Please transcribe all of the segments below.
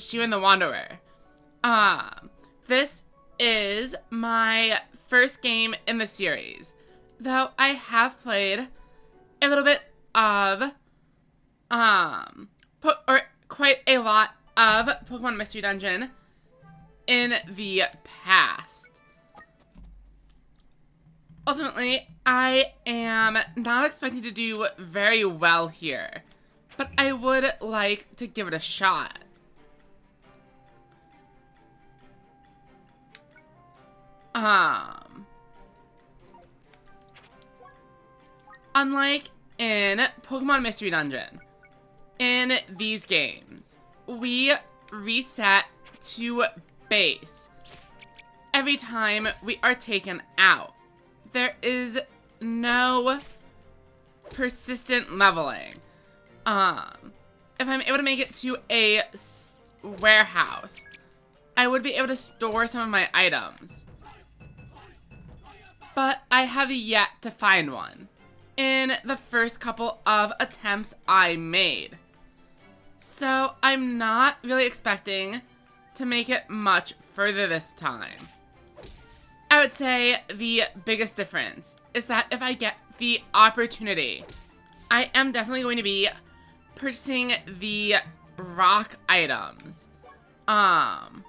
Shiren the Wanderer. This is my first game in the series, though I have played a little bit of, quite a lot of Pokemon Mystery Dungeon in the past. Ultimately, I am not expecting to do very well here, but I would like to give it a shot. Unlike in Pokemon Mystery Dungeon, in these games, we reset to base every time we are taken out. There is no persistent leveling. If I'm able to make it to a warehouse, I would be able to store some of my items. But I have yet to find one in the first couple of attempts I made. So I'm not really expecting to make it much further this time. I would say the biggest difference is that if I get the opportunity, I am definitely going to be purchasing the rock items. And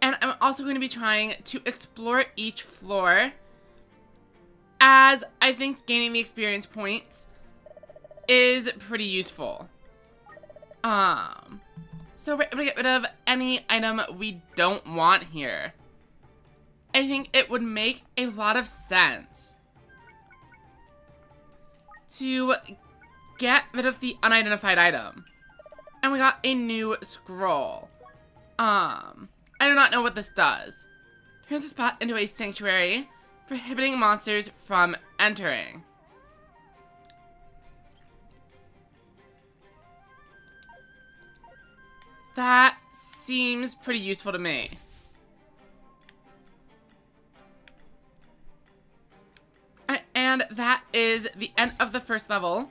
I'm also going to be trying to explore each floor, as I think gaining the experience points is pretty useful. So we're able to get rid of any item we don't want here. I think it would make a lot of sense to get rid of the unidentified item. And we got a new scroll. I do not know what this does. Here's a spot into a sanctuary, prohibiting monsters from entering. That seems pretty useful to me. And that is the end of the first level,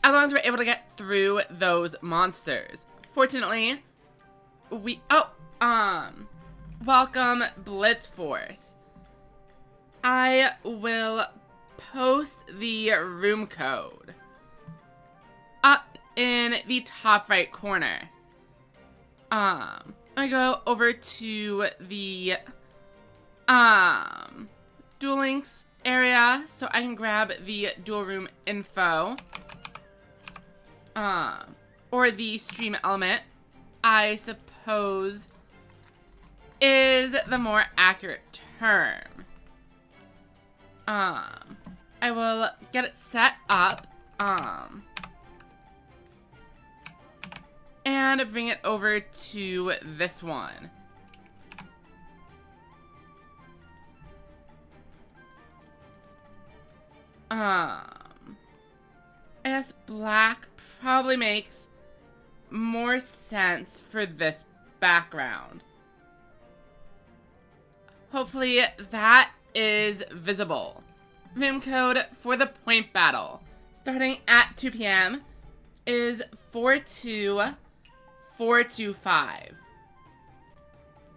as long as we're able to get through those monsters. Fortunately, welcome Blitz Force. I will post the room code up in the top right corner. I go over to the Duel Links area so I can grab the dual room info, or the stream element, I suppose is the more accurate term. I will get it set up, and bring it over to this one. I guess black probably makes more sense for this background. Hopefully that is visible. Room code for the point battle, starting at 2 p.m. is 42425.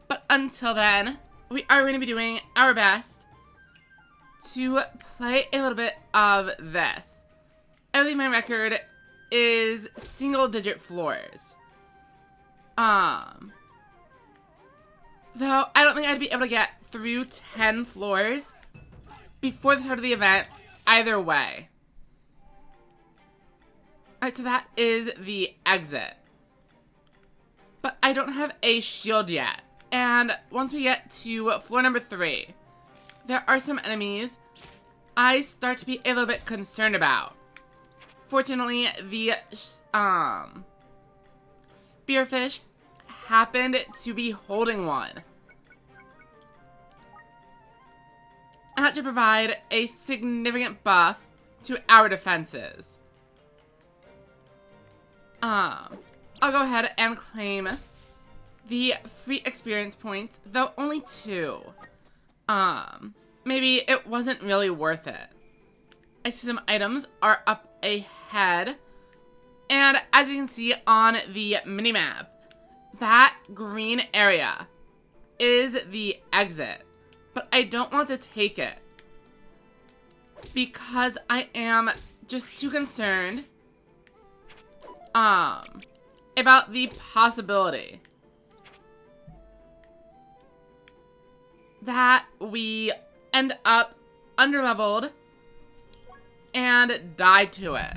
But until then, we are going to be doing our best to play a little bit of this. I believe my record is single-digit floors. Though I don't think I'd be able to get through 10 floors before the start of the event either way. Alright, so that is the exit. But I don't have a shield yet. And once we get to floor number 3, there are some enemies I start to be a little bit concerned about. Fortunately, the spearfish happened to be holding one. And that should provide a significant buff to our defenses. I'll go ahead and claim the free experience points, though only 2. Maybe it wasn't really worth it. I see some items are up ahead, and as you can see on the minimap, that green area is the exit, but I don't want to take it because I am just too concerned about the possibility that we end up underleveled and die to it.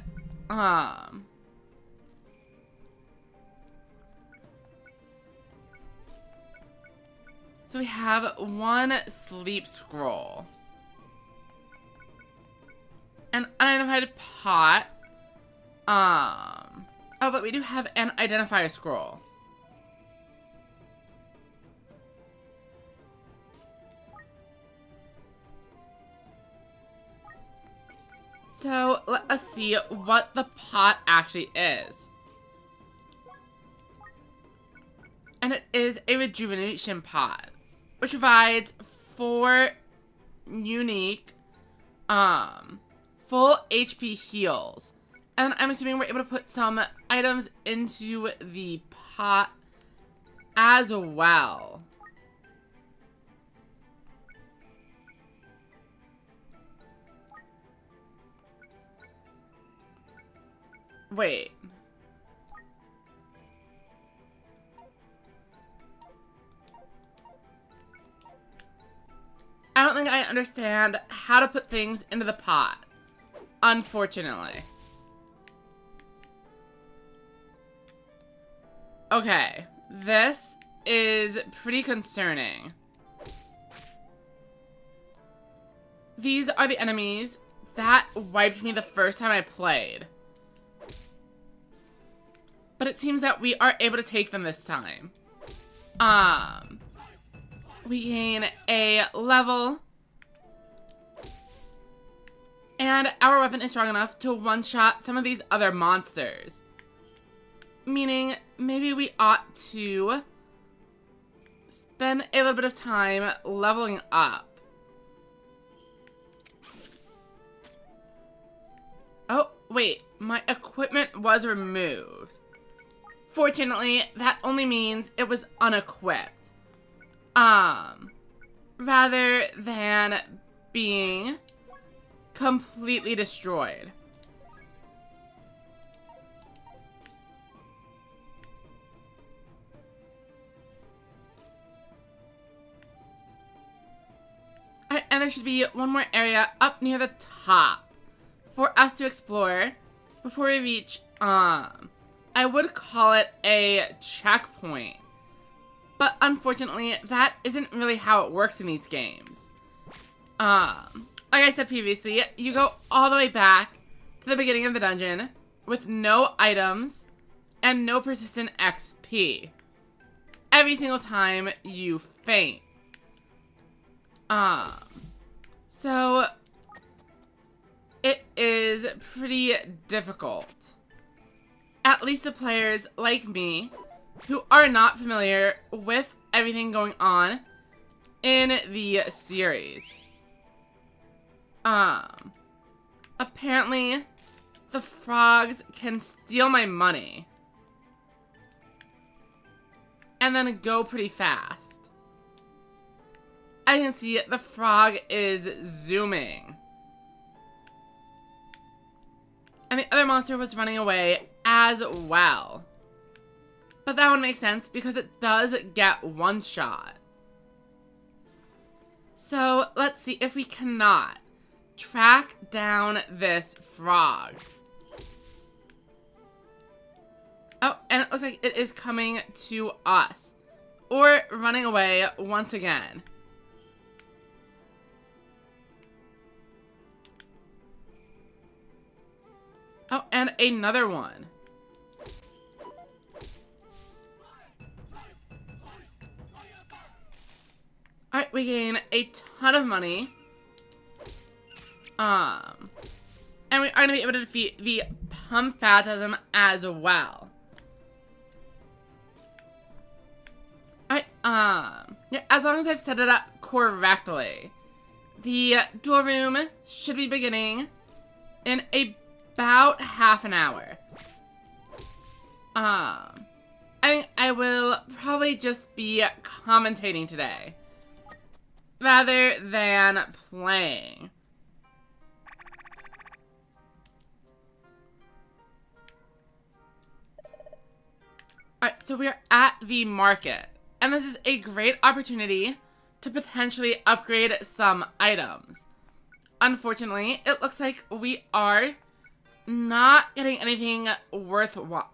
So we have one sleep scroll. An unidentified pot. Oh, but we do have an identifier scroll. So let us see what the pot actually is. And it is a rejuvenation pot, which provides 4 unique full HP heals. And I'm assuming we're able to put some items into the pot as well. Wait. I don't think I understand how to put things into the pot, unfortunately. Okay, this is pretty concerning. These are the enemies that wiped me the first time I played. But it seems that we are able to take them this time. We gain a level. And our weapon is strong enough to one-shot some of these other monsters. Meaning, maybe we ought to spend a little bit of time leveling up. Oh, wait. My equipment was removed. Fortunately, that only means it was unequipped. Rather than being completely destroyed. And there should be one more area up near the top for us to explore before we reach, I would call it a checkpoint. But unfortunately, that isn't really how it works in these games. Like I said previously, you go all the way back to the beginning of the dungeon with no items and no persistent XP. Every single time you faint. So it is pretty difficult. At least to players like me who are not familiar with everything going on in the series. Apparently the frogs can steal my money and then go pretty fast. I can see the frog is zooming. And the other monster was running away as well. But that one makes sense because it does get one shot. So let's see if we cannot track down this frog. Oh, and it looks like it is coming to us. Or running away once again. Oh, and another one. Alright, we gain a ton of money. And we are going to be able to defeat the Pump Phantasm as well. Alright, yeah, as long as I've set it up correctly. The duel room should be beginning in about half an hour. I I think I will probably just be commentating today rather than playing. Alright, so we're at the market, and this is a great opportunity to potentially upgrade some items. Unfortunately, it looks like we are not getting anything worthwhile.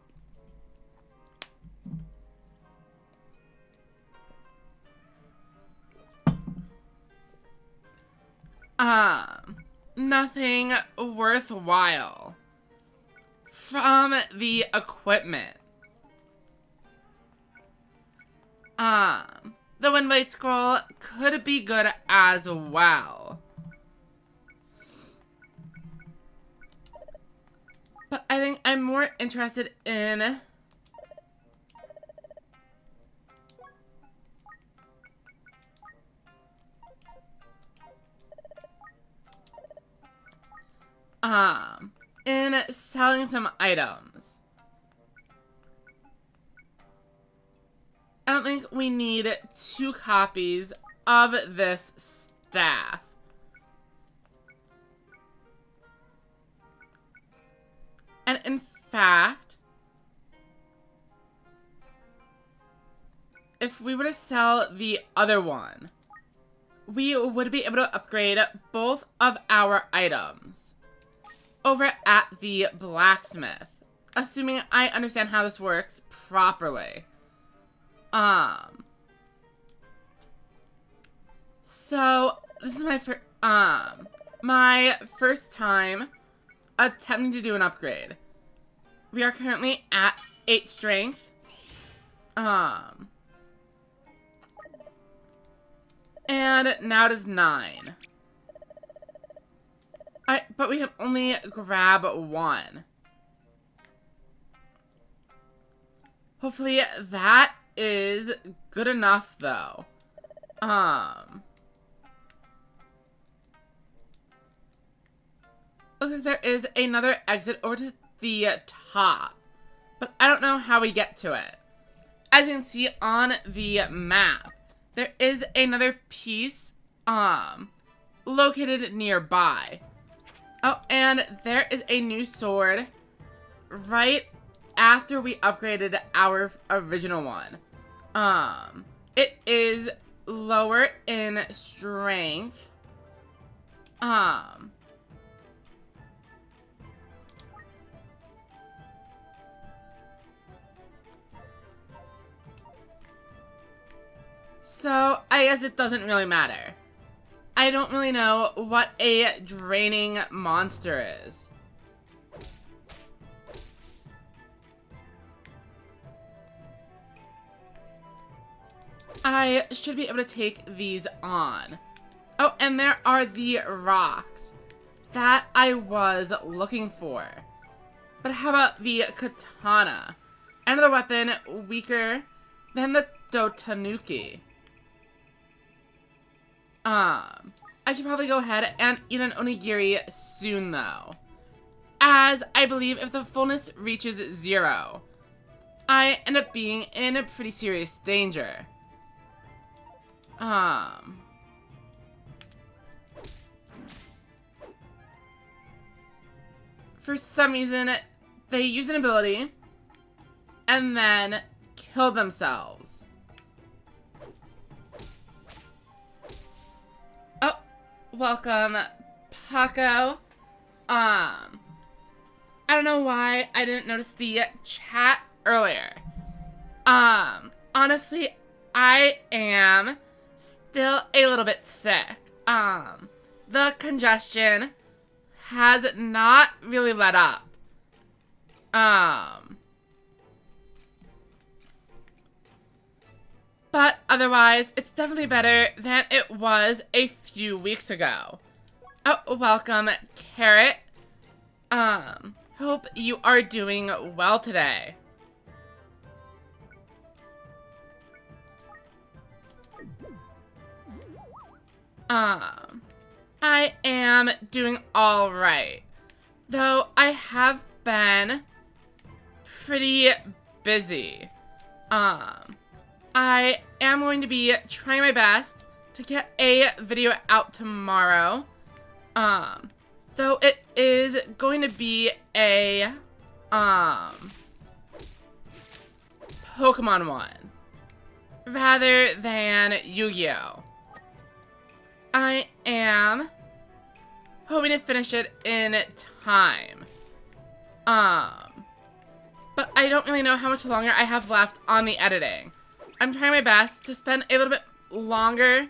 Nothing worthwhile from the equipment. The Wind Blade Scroll could be good as well. But I think I'm more interested in selling some items. I don't think we need 2 copies of this staff. And in fact, if we were to sell the other one, we would be able to upgrade both of our items over at the blacksmith, assuming I understand how this works properly. So this is my first time attempting to do an upgrade. We are currently at 8 strength. And now it is 9. But we can only grab 1. Hopefully that is good enough, though. Looks like there is another exit over to the top, but I don't know how we get to it. As you can see on the map, there is another piece, located nearby. Oh, and there is a new sword right after we upgraded our original one. It is lower in strength. So, I guess it doesn't really matter. I don't really know what a draining monster is. I should be able to take these on. Oh, and there are the rocks that I was looking for. But how about the katana? Another weapon weaker than the Dotanuki. I should probably go ahead and eat an onigiri soon, though. As I believe if the fullness reaches 0, I end up being in a pretty serious danger. For some reason, they use an ability and then kill themselves. Oh, welcome, Paco. I don't know why I didn't notice the chat earlier. Honestly, I am still a little bit sick. The congestion has not really let up. But otherwise, it's definitely better than it was a few weeks ago. Oh, welcome, Carrot. Hope you are doing well today. I am doing all right, though I have been pretty busy. I am going to be trying my best to get a video out tomorrow. Though it is going to be a, Pokemon one, rather than Yu-Gi-Oh! I am hoping to finish it in time. But I don't really know how much longer I have left on the editing. I'm trying my best to spend a little bit longer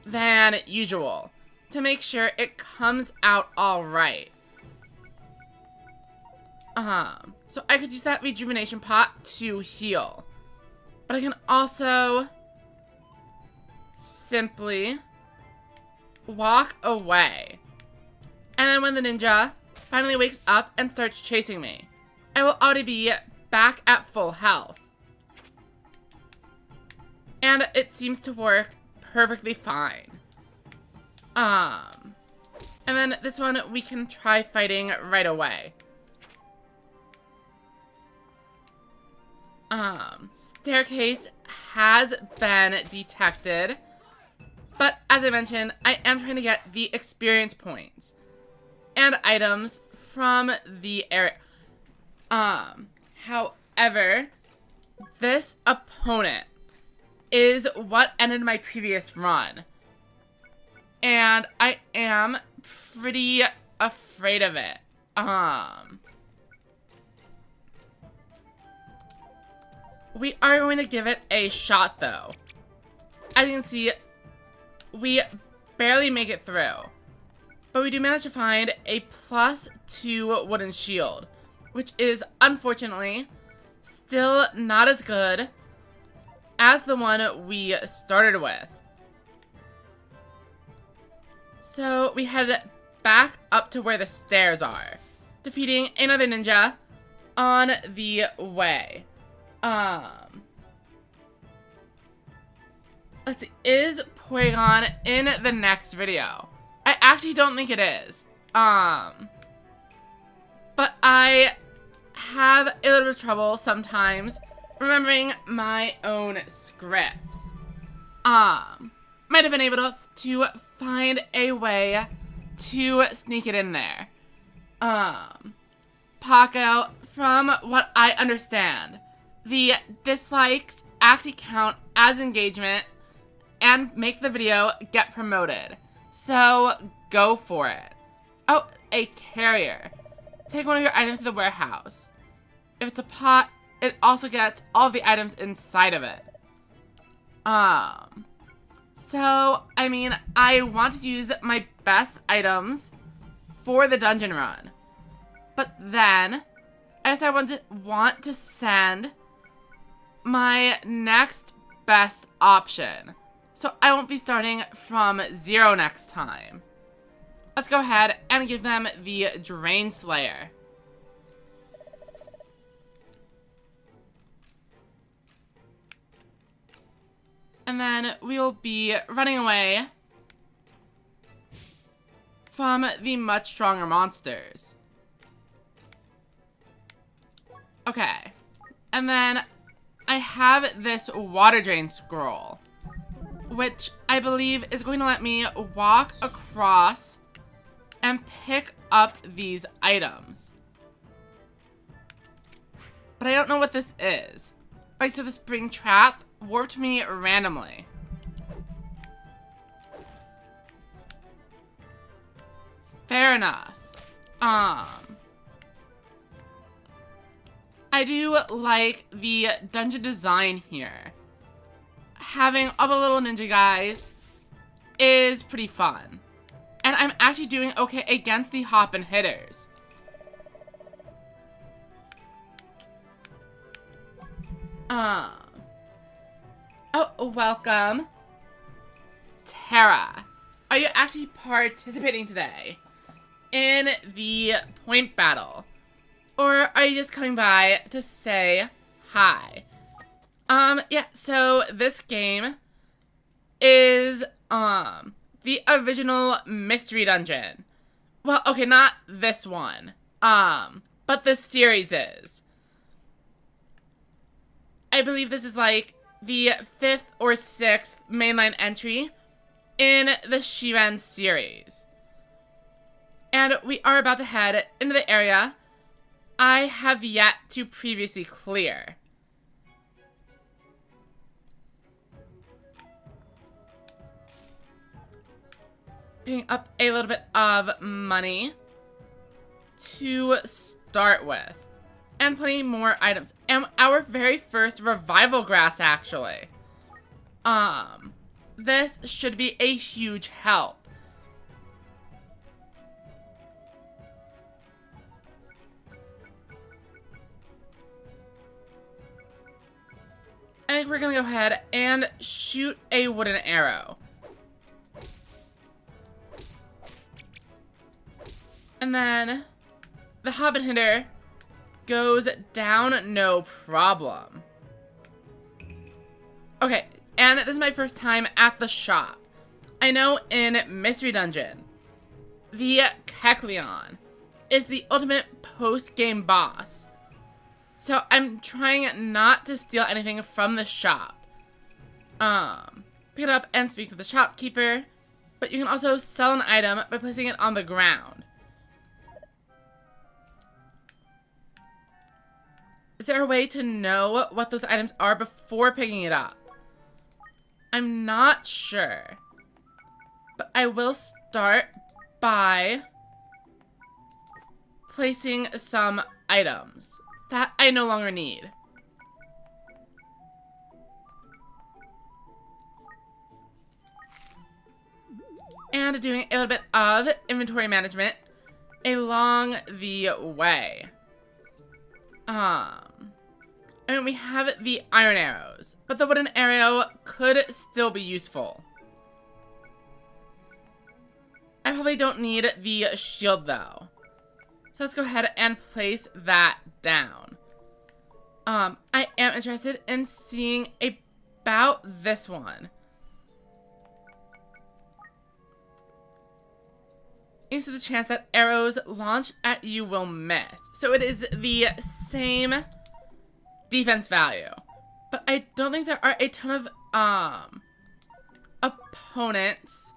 than usual to make sure it comes out all right. So I could use that rejuvenation pot to heal. But I can also simply walk away. And then when the ninja finally wakes up and starts chasing me, I will already be back at full health. And it seems to work perfectly fine. And then this one we can try fighting right away. Staircase has been detected. But as I mentioned, I am trying to get the experience points and items from the area. However, this opponent is what ended my previous run. And I am pretty afraid of it. We are going to give it a shot though. As you can see, we barely make it through. But we do manage to find a +2 wooden shield, which is unfortunately still not as good as the one we started with. So we head back up to where the stairs are, defeating another ninja on the way. Let's see, is Porygon in the next video? I actually don't think it is. But I have a little bit of trouble sometimes remembering my own scripts. Might have been able to find a way to sneak it in there. Paco, from what I understand, the dislikes actually count as engagement and make the video get promoted. So, go for it. Oh, a carrier. Take one of your items to the warehouse. If it's a pot, it also gets all of the items inside of it. So, I mean, I want to use my best items for the dungeon run. But then, I guess I want to send my next best option. So I won't be starting from 0 next time. Let's go ahead and give them the Drain Slayer. And then we will be running away from the much stronger monsters. Okay. And then I have this water drain scroll, which I believe is going to let me walk across and pick up these items. But I don't know what this is. Okay, so the spring trap warped me randomly. Fair enough. I do like the dungeon design here. Having all the little ninja guys is pretty fun. And I'm actually doing okay against the hop and hitters. Oh, welcome. Tara, are you actually participating today in the point battle? Or are you just coming by to say hi? Yeah, so this game is, the original mystery dungeon. Well, okay, not this one. But this series is. I believe this is like the 5th or 6th mainline entry in the Shiren series. And we are about to head into the area I have yet to previously clear. Picking up a little bit of money to start with. And plenty more items. And our very first revival grass, actually. This should be a huge help. I think we're gonna go ahead and shoot a wooden arrow. And then the Hobbit hitter goes down no problem. Okay, and this is my first time at the shop. I know in Mystery Dungeon, the Kecleon is the ultimate post-game boss. So I'm trying not to steal anything from the shop. Pick it up and speak to the shopkeeper, but you can also sell an item by placing it on the ground. Is there a way to know what those items are before picking it up? I'm not sure. But I will start by placing some items that I no longer need. And doing a little bit of inventory management along the way. I mean, we have the iron arrows, but the wooden arrow could still be useful. I probably don't need the shield, though. So let's go ahead and place that down. I am interested in seeing about this one. You see the chance that arrows launched at you will miss. So it is the same defense value. But I don't think there are a ton of opponents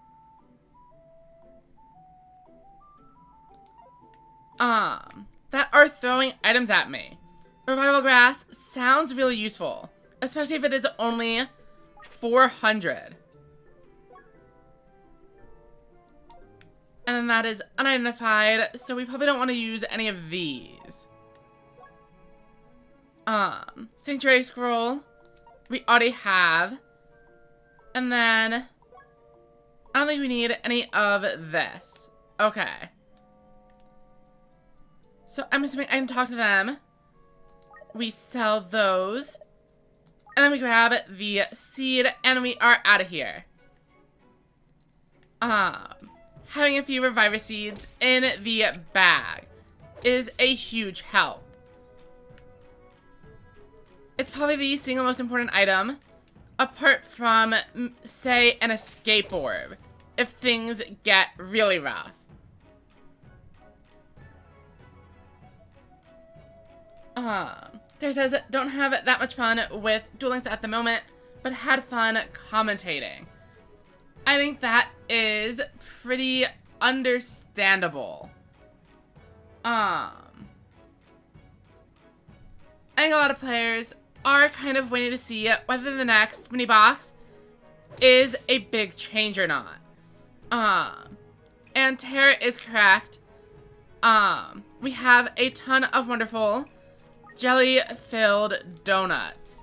that are throwing items at me. Revival Grass sounds really useful, especially if it is only 400. And then that is unidentified, so we probably don't want to use any of these. Sanctuary Scroll, we already have. And then, I don't think we need any of this. Okay. So I'm assuming I can talk to them. We sell those. And then we grab the seed, and we are out of here. Having a few reviver seeds in the bag is a huge help. It's probably the single most important item, apart from, say, an escape orb, if things get really rough. There says, don't have that much fun with Duel Links at the moment, but had fun commentating. I think that is pretty understandable. I think a lot of players are kind of waiting to see whether the next mini box is a big change or not. And Tara is correct. We have a ton of wonderful jelly-filled donuts.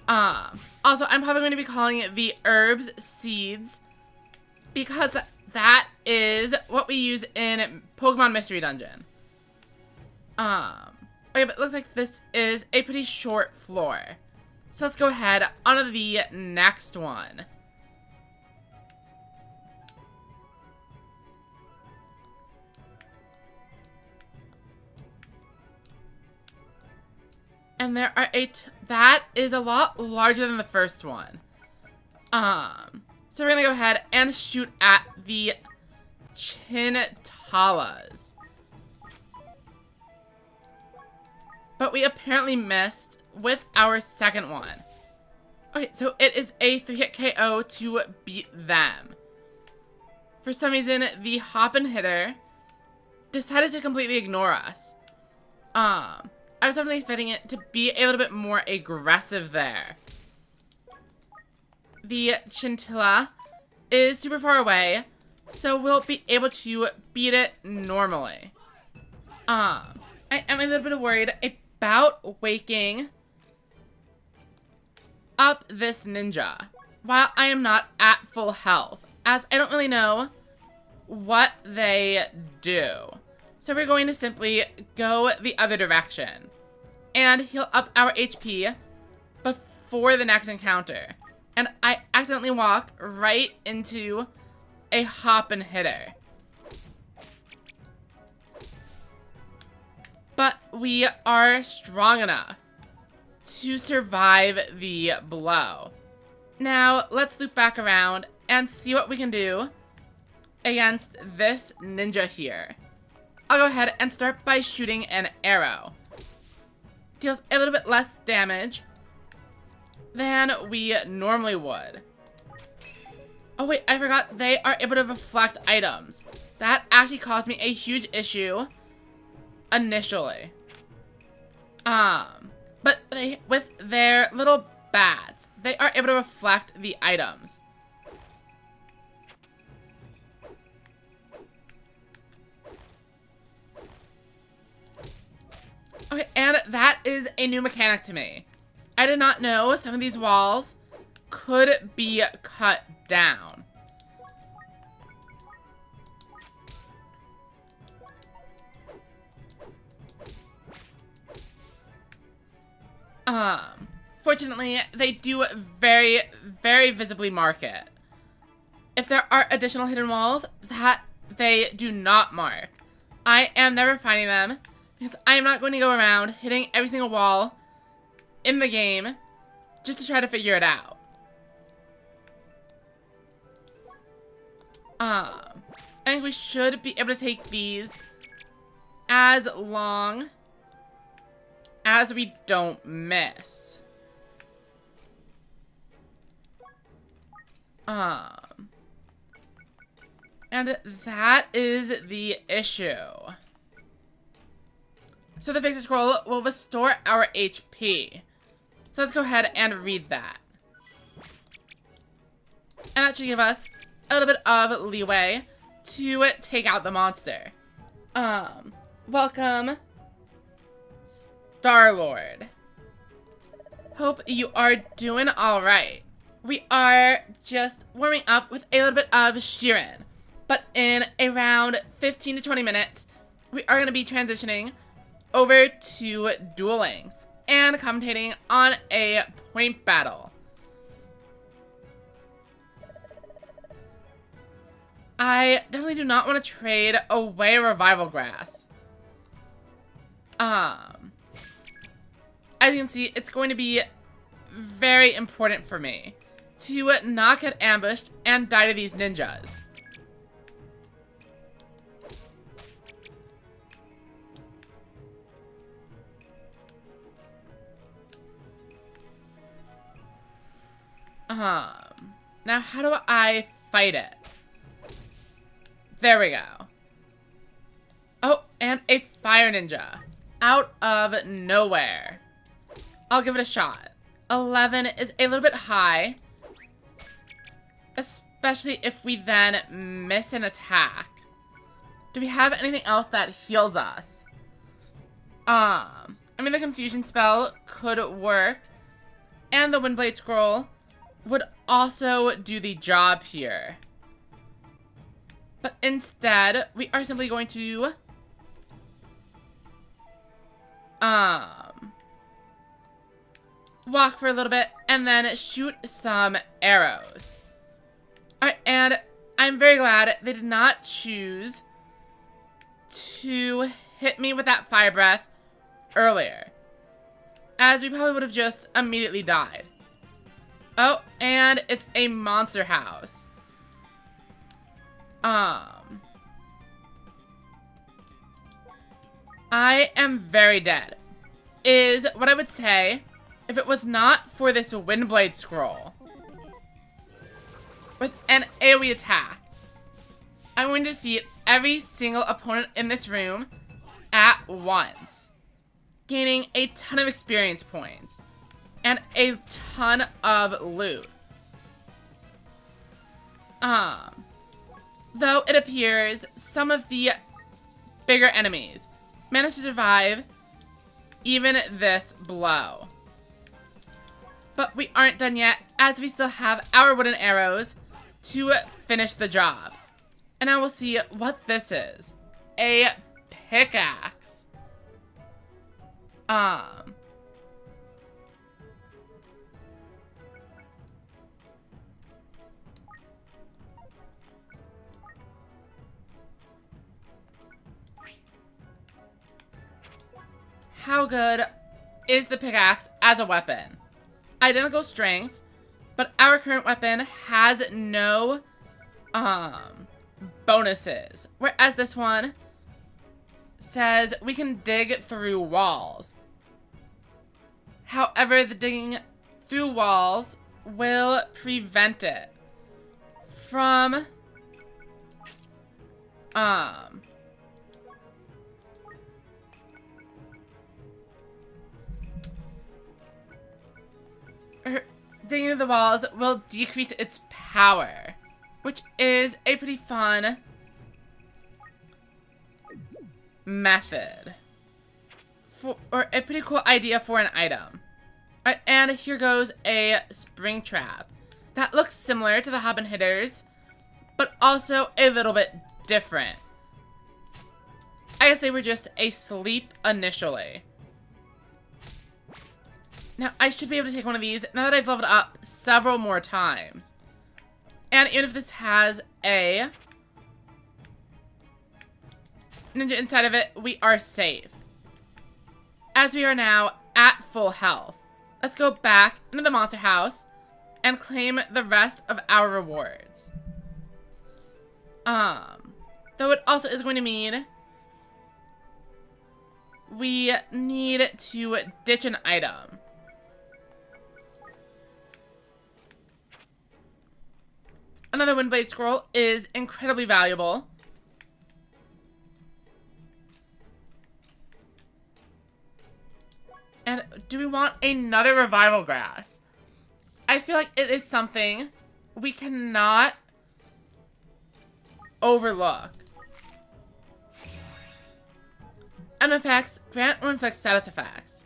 Also, I'm probably going to be calling it the herbs seeds because that is what we use in Pokemon Mystery Dungeon. Okay, but it looks like this is a pretty short floor. So let's go ahead on to the next one. And there are that is a lot larger than the first one. So we're gonna go ahead and shoot at the Chintalas. But we apparently missed with our second one. Okay, so it is a 3-hit KO to beat them. For some reason, the hop and hitter decided to completely ignore us. I was definitely expecting it to be a little bit more aggressive there. The Chintilla is super far away, so we'll be able to beat it normally. I am a little bit worried about waking up this ninja while I am not at full health, as I don't really know what they do. So we're going to simply go the other direction and heal up our HP before the next encounter. And I accidentally walk right into a hop and hitter. But we are strong enough to survive the blow. Now, let's loop back around and see what we can do against this ninja here. I'll go ahead and start by shooting an arrow. Deals a little bit less damage than we normally would. Oh wait, I forgot they are able to reflect items. That actually caused me a huge issue initially. But with their little bats, they are able to reflect the items. Okay, and that is a new mechanic to me. I did not know some of these walls could be cut down. Fortunately, they do very, very visibly mark it. If there are additional hidden walls that they do not mark, I am never finding them because I am not going to go around hitting every single wall in the game just to try to figure it out. I think we should be able to take these as long as we don't miss. And that is the issue. So the Fixer Scroll will restore our HP. So let's go ahead and read that. And that should give us a little bit of leeway to take out the monster. Welcome, Star-Lord. Hope you are doing alright. We are just warming up with a little bit of Shiren. But in around 15 to 20 minutes, we are going to be transitioning over to dueling and commentating on a point battle. I definitely do not want to trade away Revival Grass. As you can see, it's going to be very important for me to not get ambushed and die to these ninjas. Now how do I fight it? There we go. Oh, and a fire ninja. Out of nowhere. I'll give it a shot. 11 is a little bit high. Especially if we then miss an attack. Do we have anything else that heals us? I mean, the confusion spell could work. And the Windblade Scroll would also do the job here. But instead, we are simply going to walk for a little bit and then shoot some arrows. Alright, and I'm very glad they did not choose to hit me with that fire breath earlier, as we probably would have just immediately died. Oh, and it's a monster house. I am very dead, is what I would say if it was not for this Windblade scroll with an AoE attack, I'm going to defeat every single opponent in this room at once, gaining a ton of experience points and a ton of loot. Though it appears some of the bigger enemies managed to survive even this blow. But we aren't done yet, as we still have our wooden arrows to finish the job. And I will see what this is. A pickaxe. How good is the pickaxe as a weapon? Identical strength, but our current weapon has no bonuses, whereas this one says we can dig through walls. However, the digging through walls will prevent it from digging through the walls will decrease its power, which is a pretty fun method or a pretty cool idea for an item. Alright, and here goes a spring trap that looks similar to the hop and hitters, but also a little bit different. I guess they were just asleep initially. Now, I should be able to take one of these now that I've leveled up several more times. And even if this has a ninja inside of it, we are safe, as we are now at full health. Let's go back into the monster house and claim the rest of our rewards. Though it also is going to mean we need to ditch an item. Another Windblade scroll is incredibly valuable. And do we want another revival grass? I feel like it is something we cannot overlook. And effects grant or inflict status effects.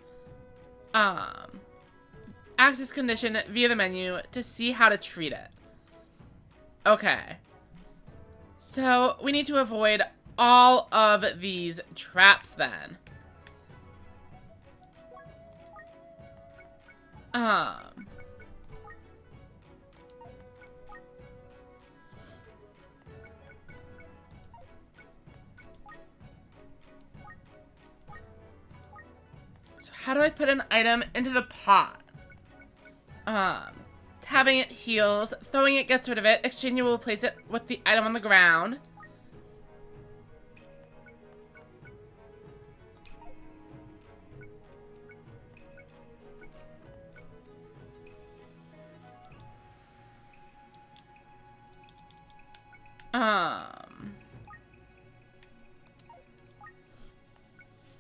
Access condition via the menu to see how to treat it. Okay. So we need to avoid all of these traps then. So how do I put an item into the pot? Tabbing it heals, throwing it gets rid of it, exchanging will place it with the item on the ground.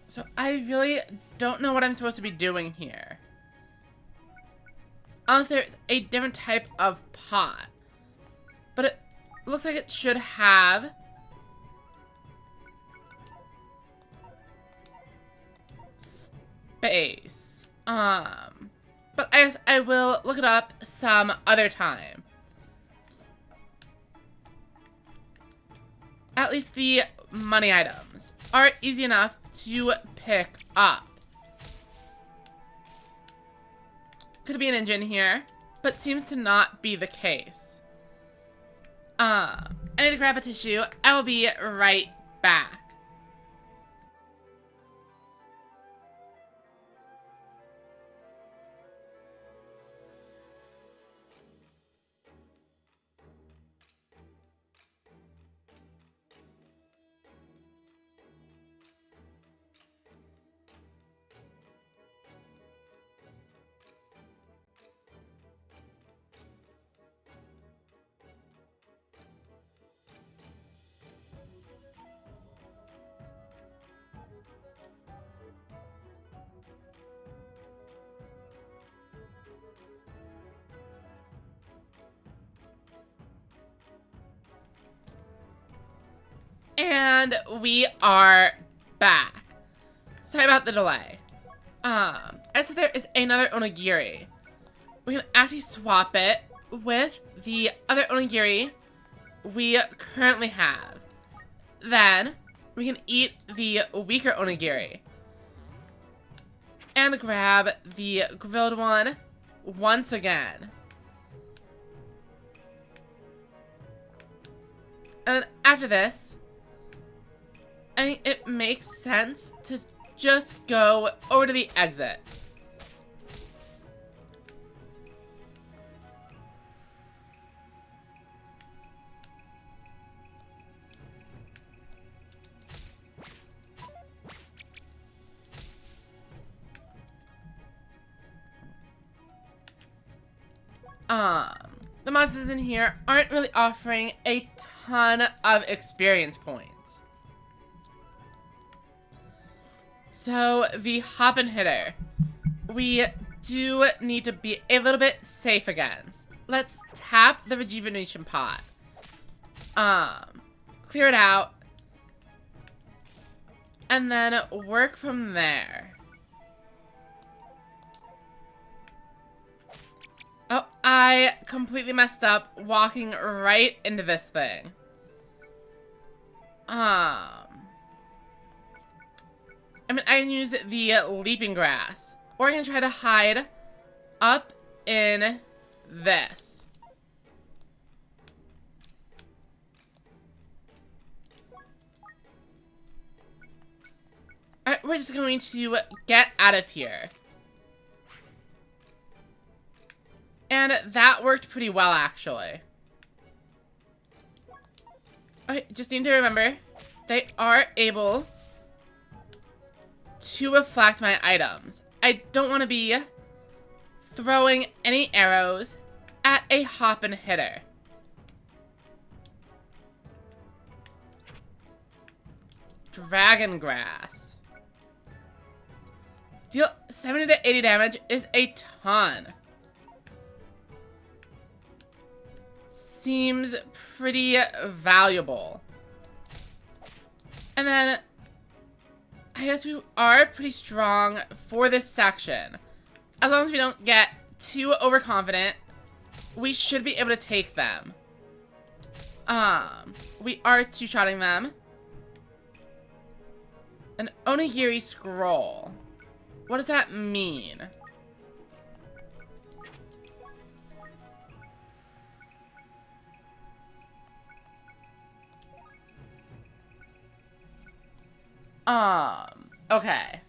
So I really don't know what I'm supposed to be doing here. Unless there's a different type of pot. But it looks like it should have space. But I guess I will look it up some other time. At least the money items are easy enough to pick up. Could be an engine here, but seems to not be the case. I need to grab a tissue. I will be right back. And we are back. Sorry about the delay. As if there is another onigiri. We can actually swap it with the other onigiri we currently have. Then we can eat the weaker onigiri. And grab the grilled one once again. And then after this, I think it makes sense to just go over to the exit. The monsters in here aren't really offering a ton of experience points. So, the hop and hitter, we do need to be a little bit safe against. Let's tap the rejuvenation pot. Clear it out. And then work from there. Oh, I completely messed up walking right into this thing. I mean, I can use the leaping grass. Or I can try to hide up in this. Alright, we're just going to get out of here. And that worked pretty well, actually. Okay, just need to remember, they are able to reflect my items. I don't want to be throwing any arrows at a hop and hitter. Dragon grass. Deal 70 to 80 damage is a ton. Seems pretty valuable. And then I guess we are pretty strong for this section. As long as we don't get too overconfident, we should be able to take them. We are two-shotting them. An onigiri scroll. What does that mean? Okay.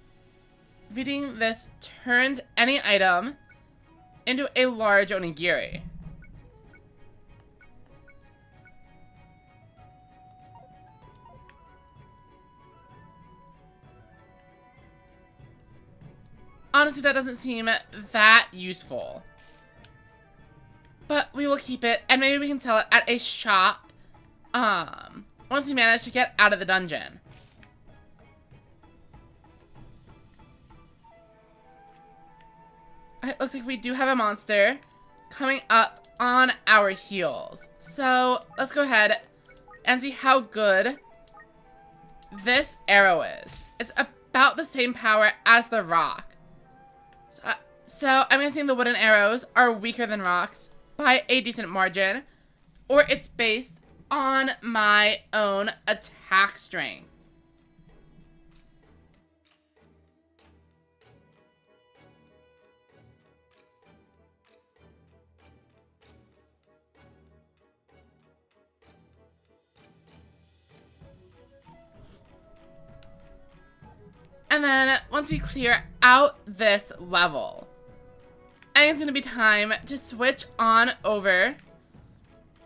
Reading this turns any item into a large onigiri. Honestly, that doesn't seem that useful. But we will keep it, and maybe we can sell it at a shop, once we manage to get out of the dungeon. It looks like we do have a monster coming up on our heels. So let's go ahead and see how good this arrow is. It's about the same power as the rock. So I'm guessing the wooden arrows are weaker than rocks by a decent margin, or it's based on my own attack strength. And then, once we clear out this level, I think it's going to be time to switch on over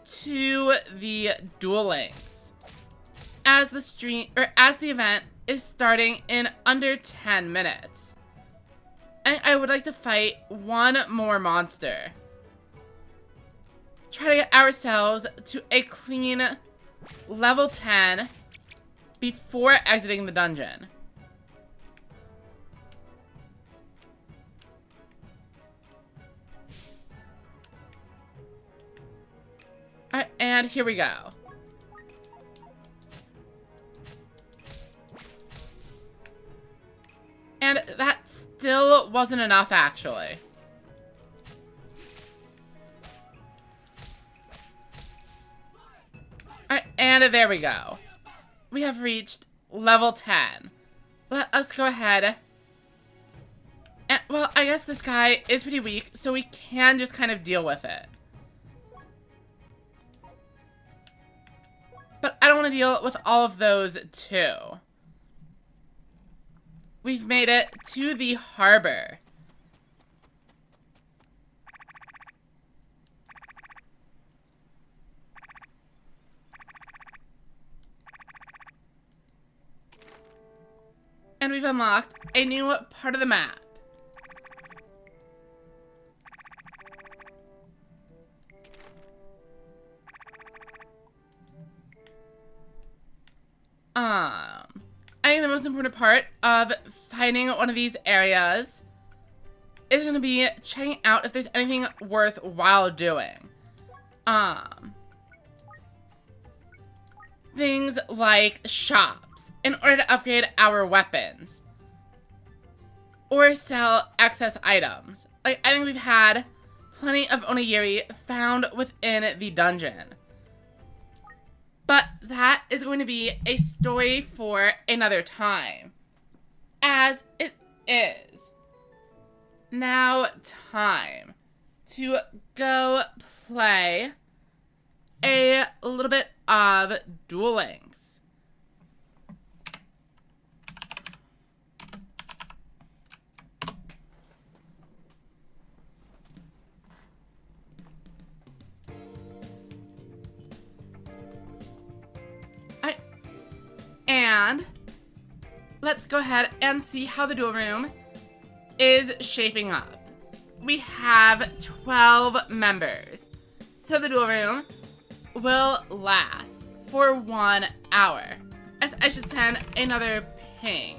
to the Duel Links. As the event is starting in under 10 minutes. And I would like to fight one more monster. Try to get ourselves to a clean level 10 before exiting the dungeon. Alright, and here we go. still wasn't enough, actually. Alright, and there we go. We have reached level 10. Let us go ahead. And, well, I guess this guy is pretty weak, so we can just kind of deal with it. But I don't want to deal with all of those, too. We've made it to the harbor. And we've unlocked a new part of the map. I think the most important part of finding one of these areas is going to be checking out if there's anything worthwhile doing. Things like shops in order to upgrade our weapons or sell excess items. Like, I think we've had plenty of onigiri found within the dungeon. But that is going to be a story for another time, as it is now time to go play a little bit of Duel Links. And let's go ahead and see how the duel room is shaping up. We have 12 members, so the duel room will last for 1 hour. As I should send another ping.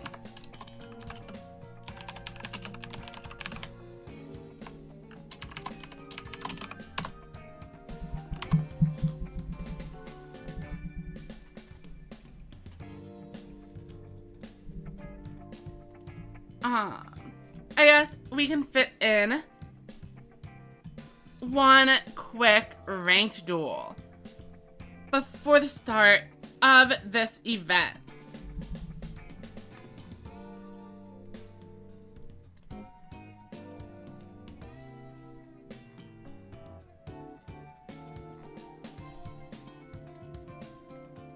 I guess we can fit in one quick ranked duel before the start of this event.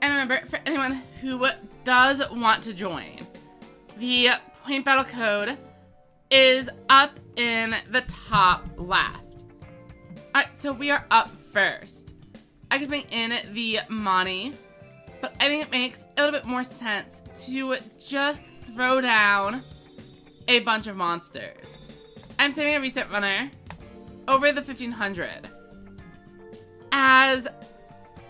And remember, for anyone who does want to join, the point battle code is up in the top left. Alright, so we are up first. I could bring in the money, but I think it makes a little bit more sense to just throw down a bunch of monsters. I'm saving a reset runner over the 1500, as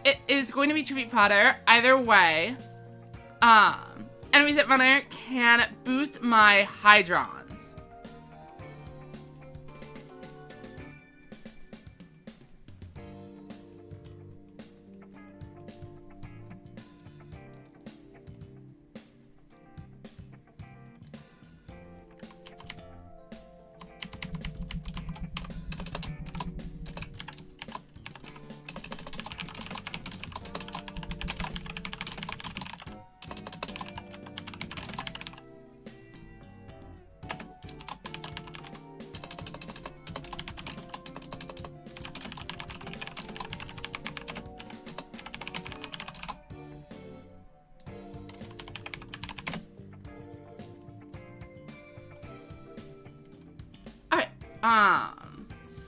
it is going to be tribute fodder either way. And a reset runner can boost my hydrons.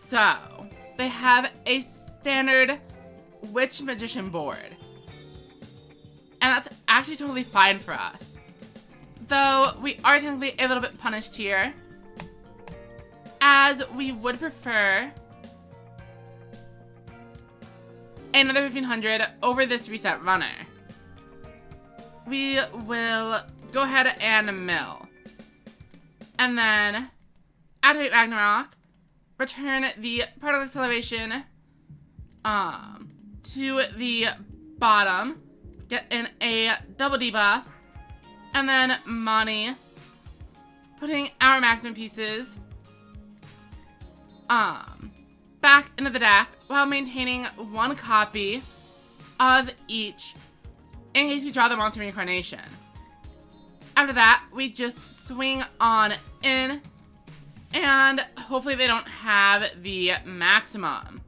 So they have a standard witch magician board, and that's actually totally fine for us. Though we are technically a little bit punished here, as we would prefer another 1500 over this reset runner. We will go ahead and mill, and then activate Ragnarok, return the particle acceleration to the bottom, get in a double debuff, and then Mani putting our maximum pieces back into the deck while maintaining one copy of each in case we draw the monster reincarnation. After that, we just swing on in, and hopefully they don't have the maximum.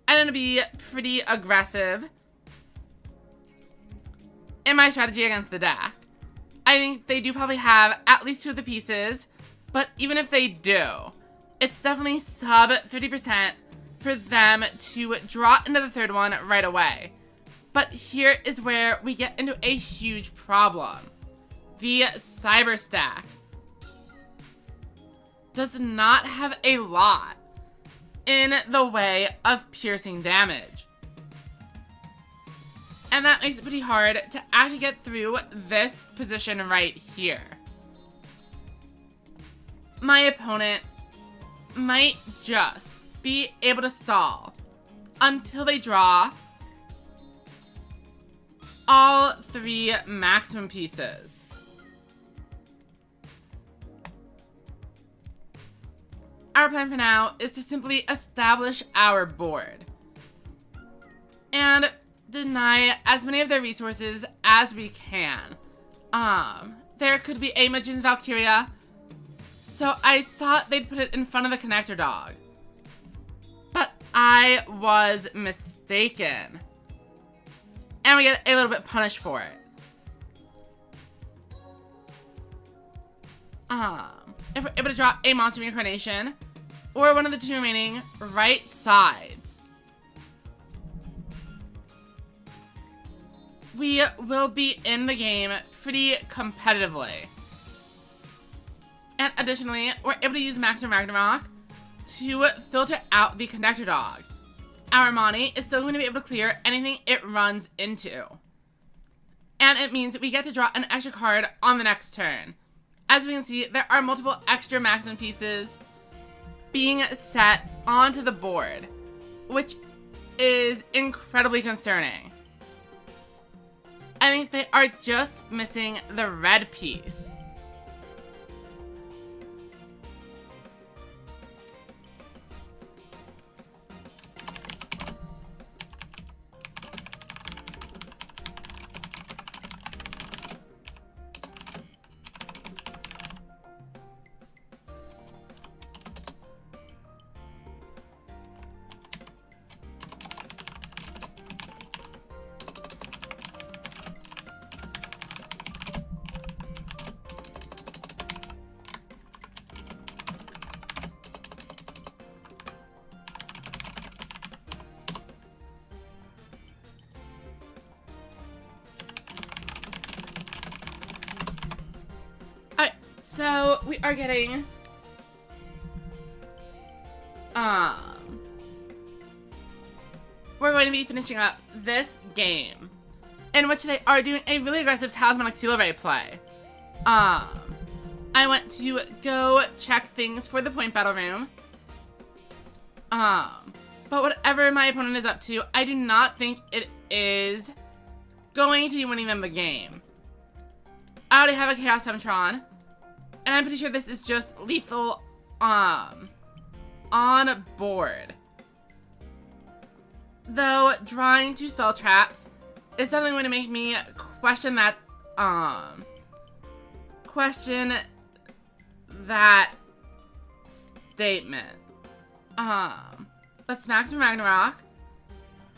I'm going to be pretty aggressive in my strategy against the deck. I think they do probably have at least 2 of the pieces, but even if they do, it's definitely sub 50% for them to draw into the third one right away. But here is where we get into a huge problem. The Cyber Stack does not have a lot in the way of piercing damage. And that makes it pretty hard to actually get through this position right here. My opponent might just be able to stall until they draw all 3 maximum pieces. Our plan for now is to simply establish our board and deny as many of their resources as we can. There could be a Magician's Valkyria, so I thought they'd put it in front of the connector dog. But I was mistaken. And we get a little bit punished for it. If we're able to draw a monster reincarnation, or one of the 2 remaining right sides, we will be in the game pretty competitively. And additionally, we're able to use Maximum Ragnarok to filter out the connector dog. Our Money is still going to be able to clear anything it runs into. And it means we get to draw an extra card on the next turn. As we can see, there are multiple extra maximum pieces being set onto the board, which is incredibly concerning. I think they are just missing the red piece. So we are getting we're going to be finishing up this game in which they are doing a really aggressive Talismanic Seal Array play. I went to go check things for the point battle room. But whatever my opponent is up to, I do not think it is going to be winning them the game. I already have a Chaos Temptron. And I'm pretty sure this is just lethal on board. Though drawing 2 spell traps is definitely going to make me question that statement. Let's Maximum Ragnarok.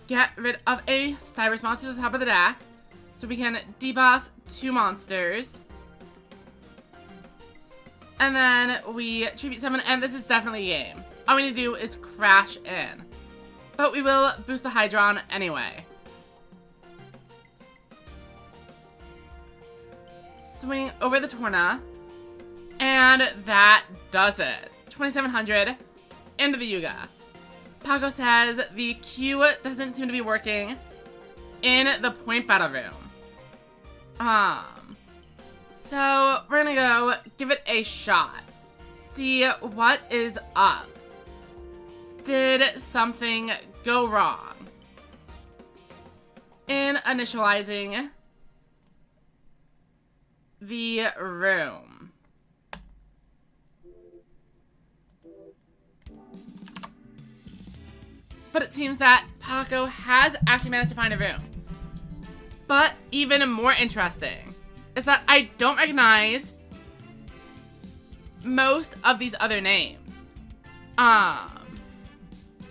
Get rid of a Cyrus monster to the top of the deck so we can debuff 2 monsters. And then we Tribute Summon, and this is definitely a game. All we need to do is crash in. But we will boost the Hydron anyway. Swing over the Torna. And that does it. 2700 into the Yuga. Paco says the Q doesn't seem to be working in the point battle room. So we're gonna go give it a shot. See what is up. Did something go wrong in initializing the room? But it seems that Paco has actually managed to find a room. But even more interesting is that I don't recognize most of these other names.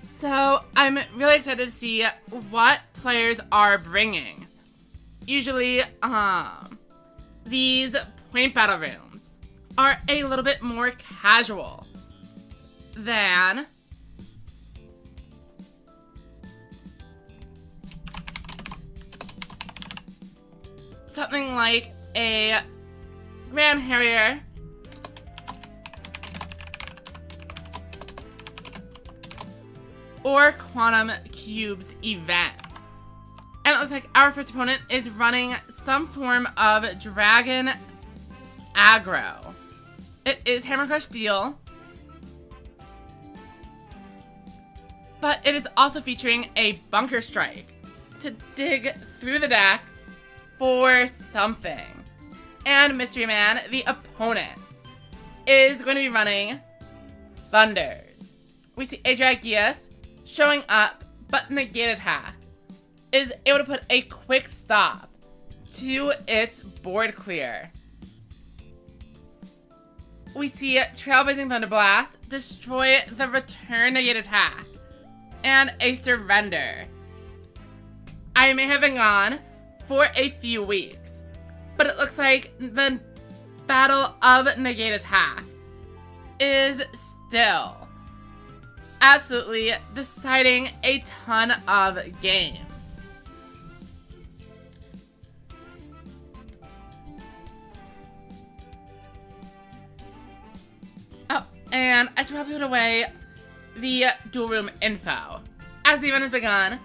So I'm really excited to see what players are bringing. Usually, these point battle rooms are a little bit more casual than something like a Grand Harrier or Quantum Cubes event. And it looks like our first opponent is running some form of Dragon aggro. It is Hammer Crush Duel, but it is also featuring a Bunker Strike to dig through the deck for something. And Mystery Man, the opponent, is going to be running Thunders. We see a Dragius showing up, but Negate Attack is able to put a quick stop to its board clear. We see Trailblazing Thunderblast destroy the return Negate Attack and a Surrender. I may have been gone for a few weeks, but it looks like the Battle of Negate Attack is still absolutely deciding a ton of games. Oh, and I should probably put away the duel room info. As the event has begun,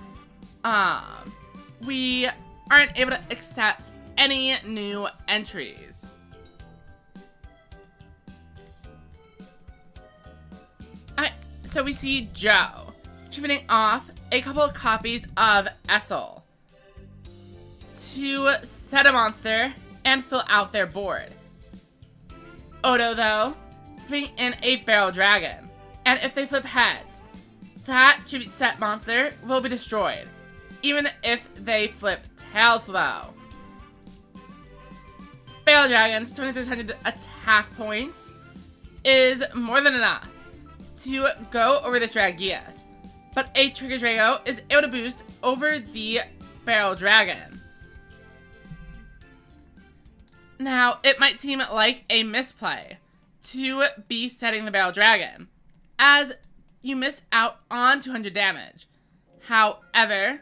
we aren't able to accept any new entries. So we see Joe tripping off a couple of copies of Essel to set a monster and fill out their board. Odo, though, bring in a Barrel Dragon, and if they flip heads, that tribute set monster will be destroyed, even if they flip tails, though. Barrel Dragon's 2600 attack points is more than enough to go over this Dragius, but a Trigger Drago is able to boost over the Barrel Dragon. Now, it might seem like a misplay to be setting the Barrel Dragon, as you miss out on 200 damage. However,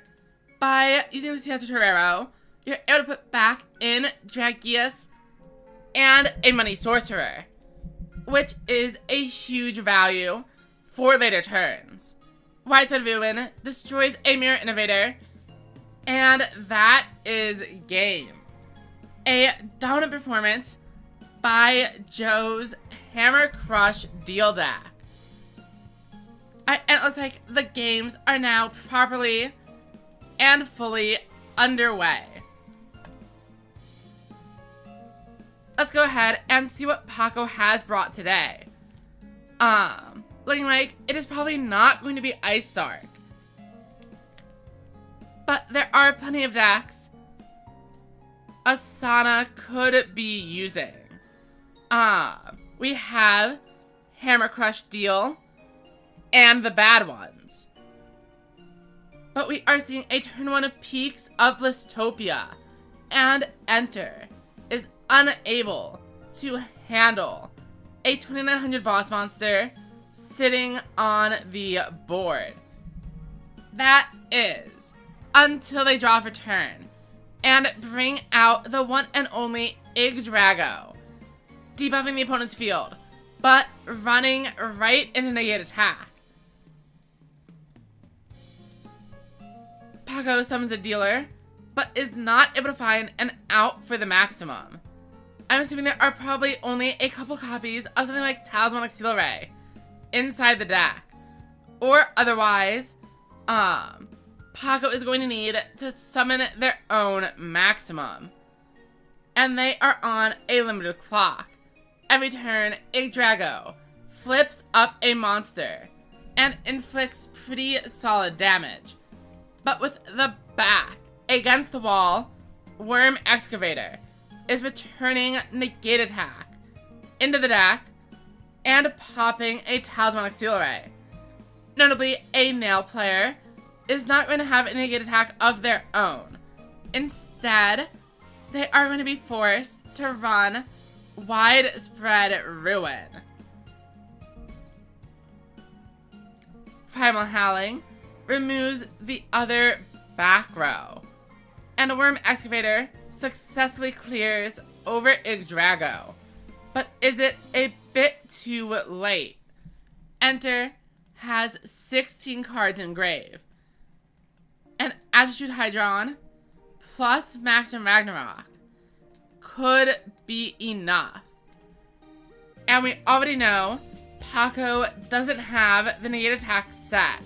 by using the Siesta Torero, you're able to put back in Dragius and a Money Sorcerer, which is a huge value for later turns. Widespread Ruin destroys a Mirror Innovator, and that is game. A dominant performance by Joe's Hammer Crush Deal deck. And it looks like the games are now properly and fully underway. Let's go ahead and see what Paco has brought today. Looking like it is probably not going to be Ice Sark, but there are plenty of decks Asana could be using. We have Hammer Crush Deal and the bad ones. But we are seeing a turn 1 of Peaks of Blistopia, and Enter is unable to handle a 2900 boss monster sitting on the board. That is until they draw for turn and bring out the one and only Yggdrago, debuffing the opponent's field, but running right into Negate Attack. Paco summons a dealer, but is not able to find an out for the maximum. I'm assuming there are probably only a couple copies of something like Talismanic Steel Ray inside the deck. Or otherwise, Paco is going to need to summon their own maximum. And they are on a limited clock. Every turn, Yggdrago flips up a monster and inflicts pretty solid damage. But with the back against the wall, Worm Excavator is returning Negate Attack into the deck and popping a Talismanic Seal Ray. Notably, a Nail player is not going to have a Negate Attack of their own. Instead, they are going to be forced to run Widespread Ruin. Primal Howling removes the other back row, and a Worm Excavator successfully clears over Yggdrago. But is it a bit too late? Enter has 16 cards in grave, and Attitude Hydron plus Maximum Ragnarok could be enough. And we already know Paco doesn't have the Negate Attack set.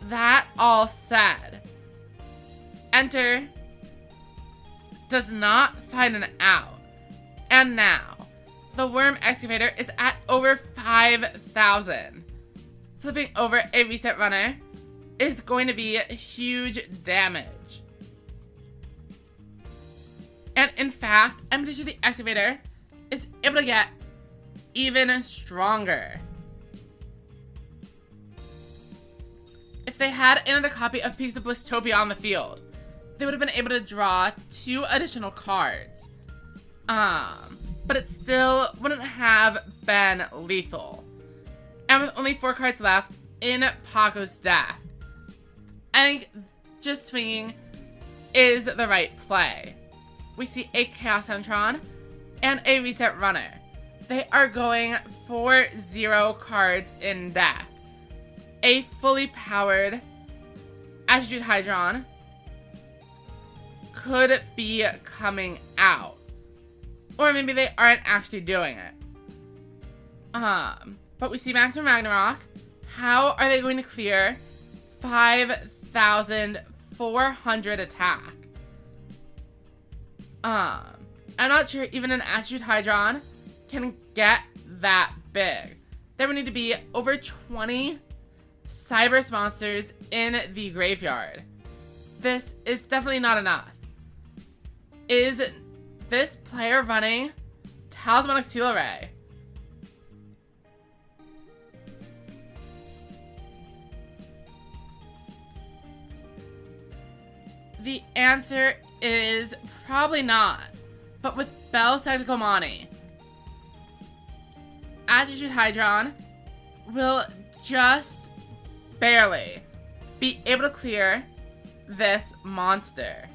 That all said, Enter does not find an out. And now, the Worm Excavator is at over 5,000. Flipping over a Reset Runner is going to be huge damage. And in fact, I'm pretty sure the Excavator is able to get even stronger. If they had another copy of Peaks of Blistopia on the field, they would have been able to draw 2 additional cards. But it still wouldn't have been lethal. And with only 4 cards left in Paco's deck, I think just swinging is the right play. We see a Chaos Centron and a Reset Runner. They are going for 0 cards in deck. A fully powered Attitude Hydron could be coming out. Or maybe they aren't actually doing it. But we see Maximum Ragnarok. How are they going to clear 5,400 attack? I'm not sure even an Attitude Hydron can get that big. There would need to be over 20 Cyberse monsters in the graveyard. This is definitely not enough. Is this player running Talismanic Seal Ray? The answer is probably not. But with Bell's Tactical Money, Attitude Hydron will just barely be able to clear this monster.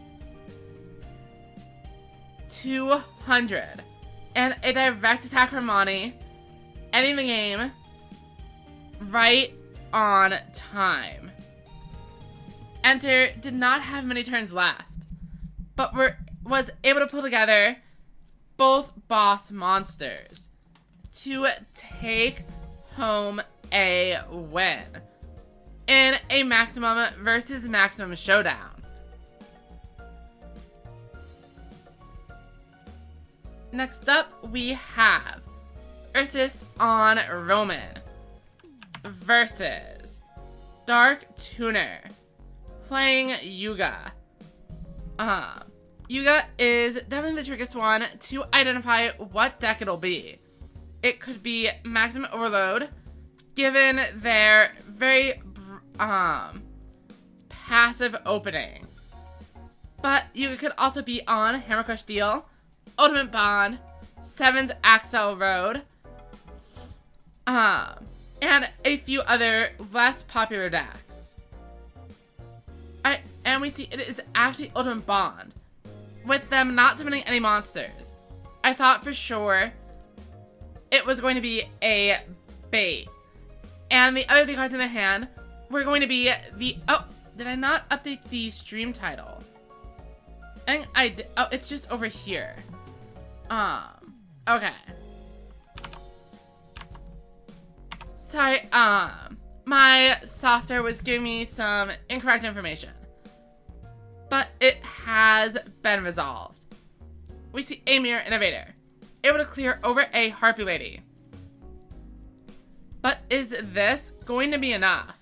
200. And a direct attack from Monty, ending the game right on time. Enter did not have many turns left, but was able to pull together both boss monsters to take home a win in a maximum versus maximum showdown. Next up, we have Ursus on Roman versus Dark Tuner playing Yuga. Yuga is definitely the trickiest one to identify what deck it'll be. It could be Maximum Overload, given their very passive opening. But Yuga could also be on Hammer Crush Deal, Ultimate Bond, Seven's Axel Road, and a few other less popular decks. And we see it is actually Ultimate Bond, with them not summoning any monsters. I thought for sure it was going to be a bait. And the other 3 cards in the hand were going to be the... Oh, did I not update the stream title? I think I did. Oh, it's just over here. Okay. Sorry, my software was giving me some incorrect information. But it has been resolved. We see a Mirror Innovator, able to clear over a Harpy Lady. But is this going to be enough?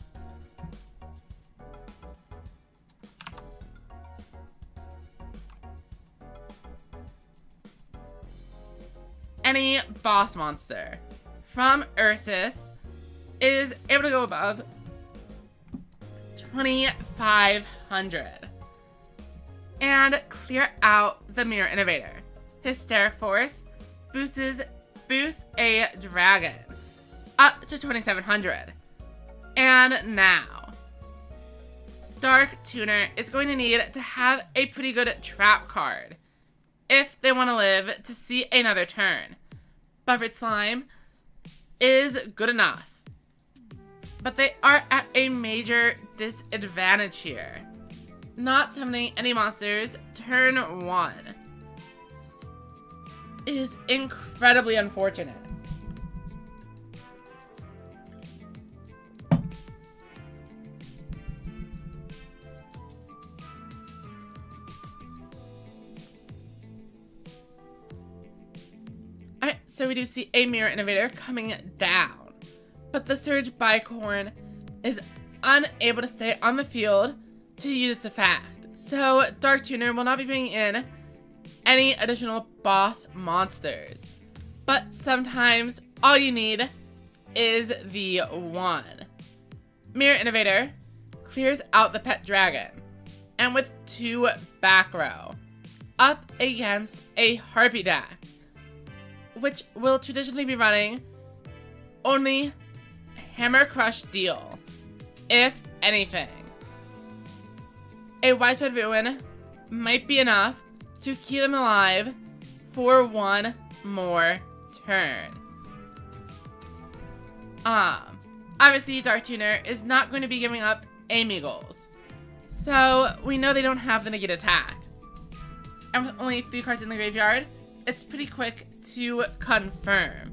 Any boss monster from Ursus is able to go above 2,500 and clear out the Mirror Innovator. Hysteric Force boosts a dragon up to 2,700. And now, Dark Tuner is going to need to have a pretty good trap card if they want to live to see another turn. Buffered Slime is good enough, but they are at a major disadvantage here. Not summoning any monsters turn 1 is incredibly unfortunate. So we do see a Mirror Innovator coming down, but the Surge Bicorn is unable to stay on the field to use its effect. So Dark Tuner will not be bringing in any additional boss monsters, but sometimes all you need is the one. Mirror Innovator clears out the pet dragon, and with 2 back row, up against a Harpy deck, which will traditionally be running only Hammer Crush Deal, if anything. A Widespread Ruin might be enough to keep them alive for 1 more turn. Obviously Dark Tuner is not going to be giving up Amigos, so we know they don't have the negate attack. And with only 3 cards in the graveyard, it's pretty quick to confirm.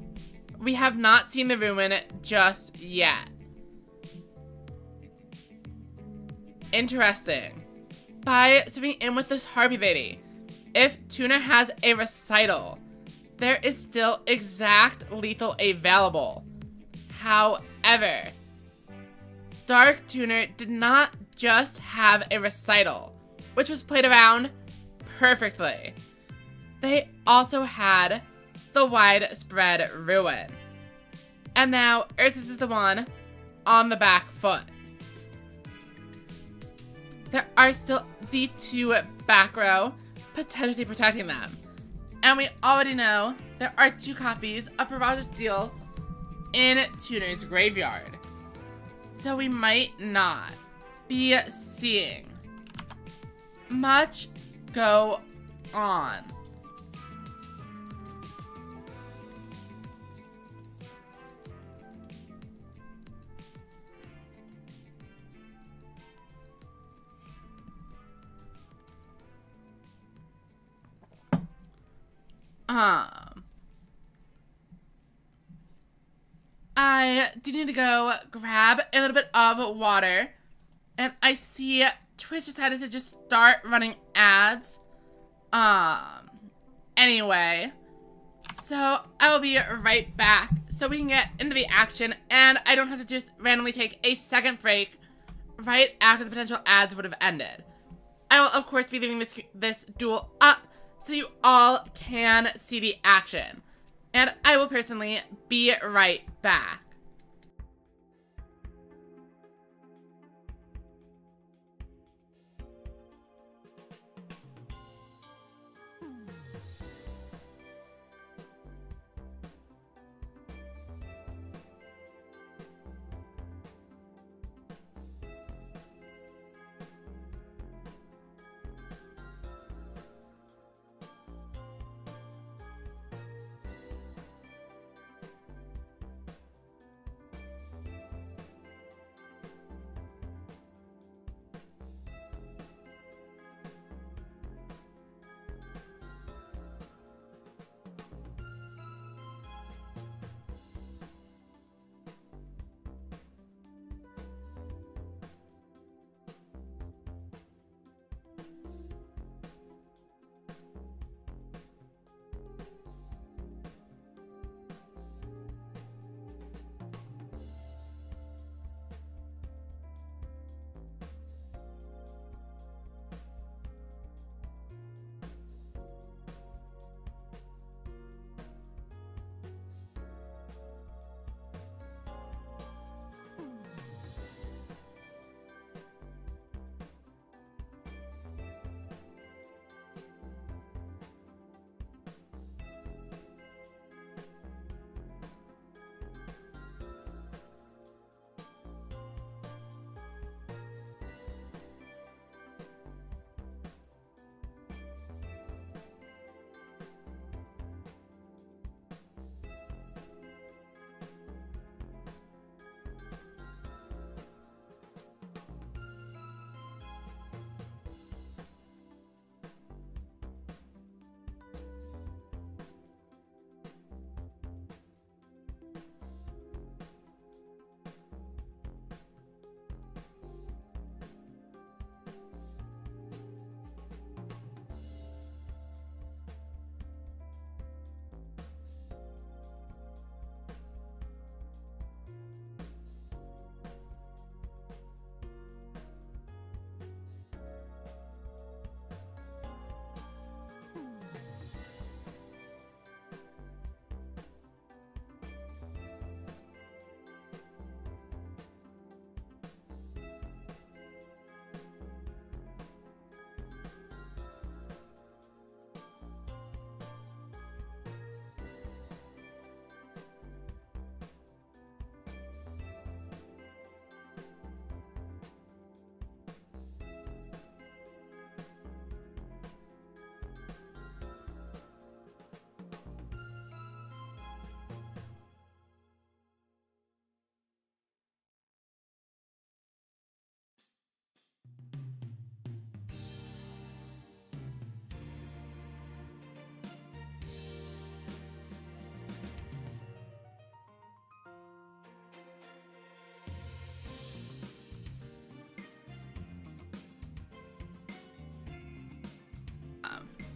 We have not seen the Ruin just yet. Interesting. By swimming in with this Harpy lady, if Tuner has a Recital, there is still exact lethal available. However, Dark Tuner did not just have a Recital, which was played around perfectly. They also had the Widespread Ruin. And now Ursus is the one on the back foot. There are still the 2 back row potentially protecting them. And we already know there are 2 copies of Barrage of Steel in Tuner's graveyard. So we might not be seeing much go on. I do need to go grab a little bit of water, and I see Twitch decided to just start running ads. Anyway, so I will be right back so we can get into the action, and I don't have to just randomly take a second break right after the potential ads would have ended. I will, of course, be leaving this duel up so you all can see the action. And I will personally be right back.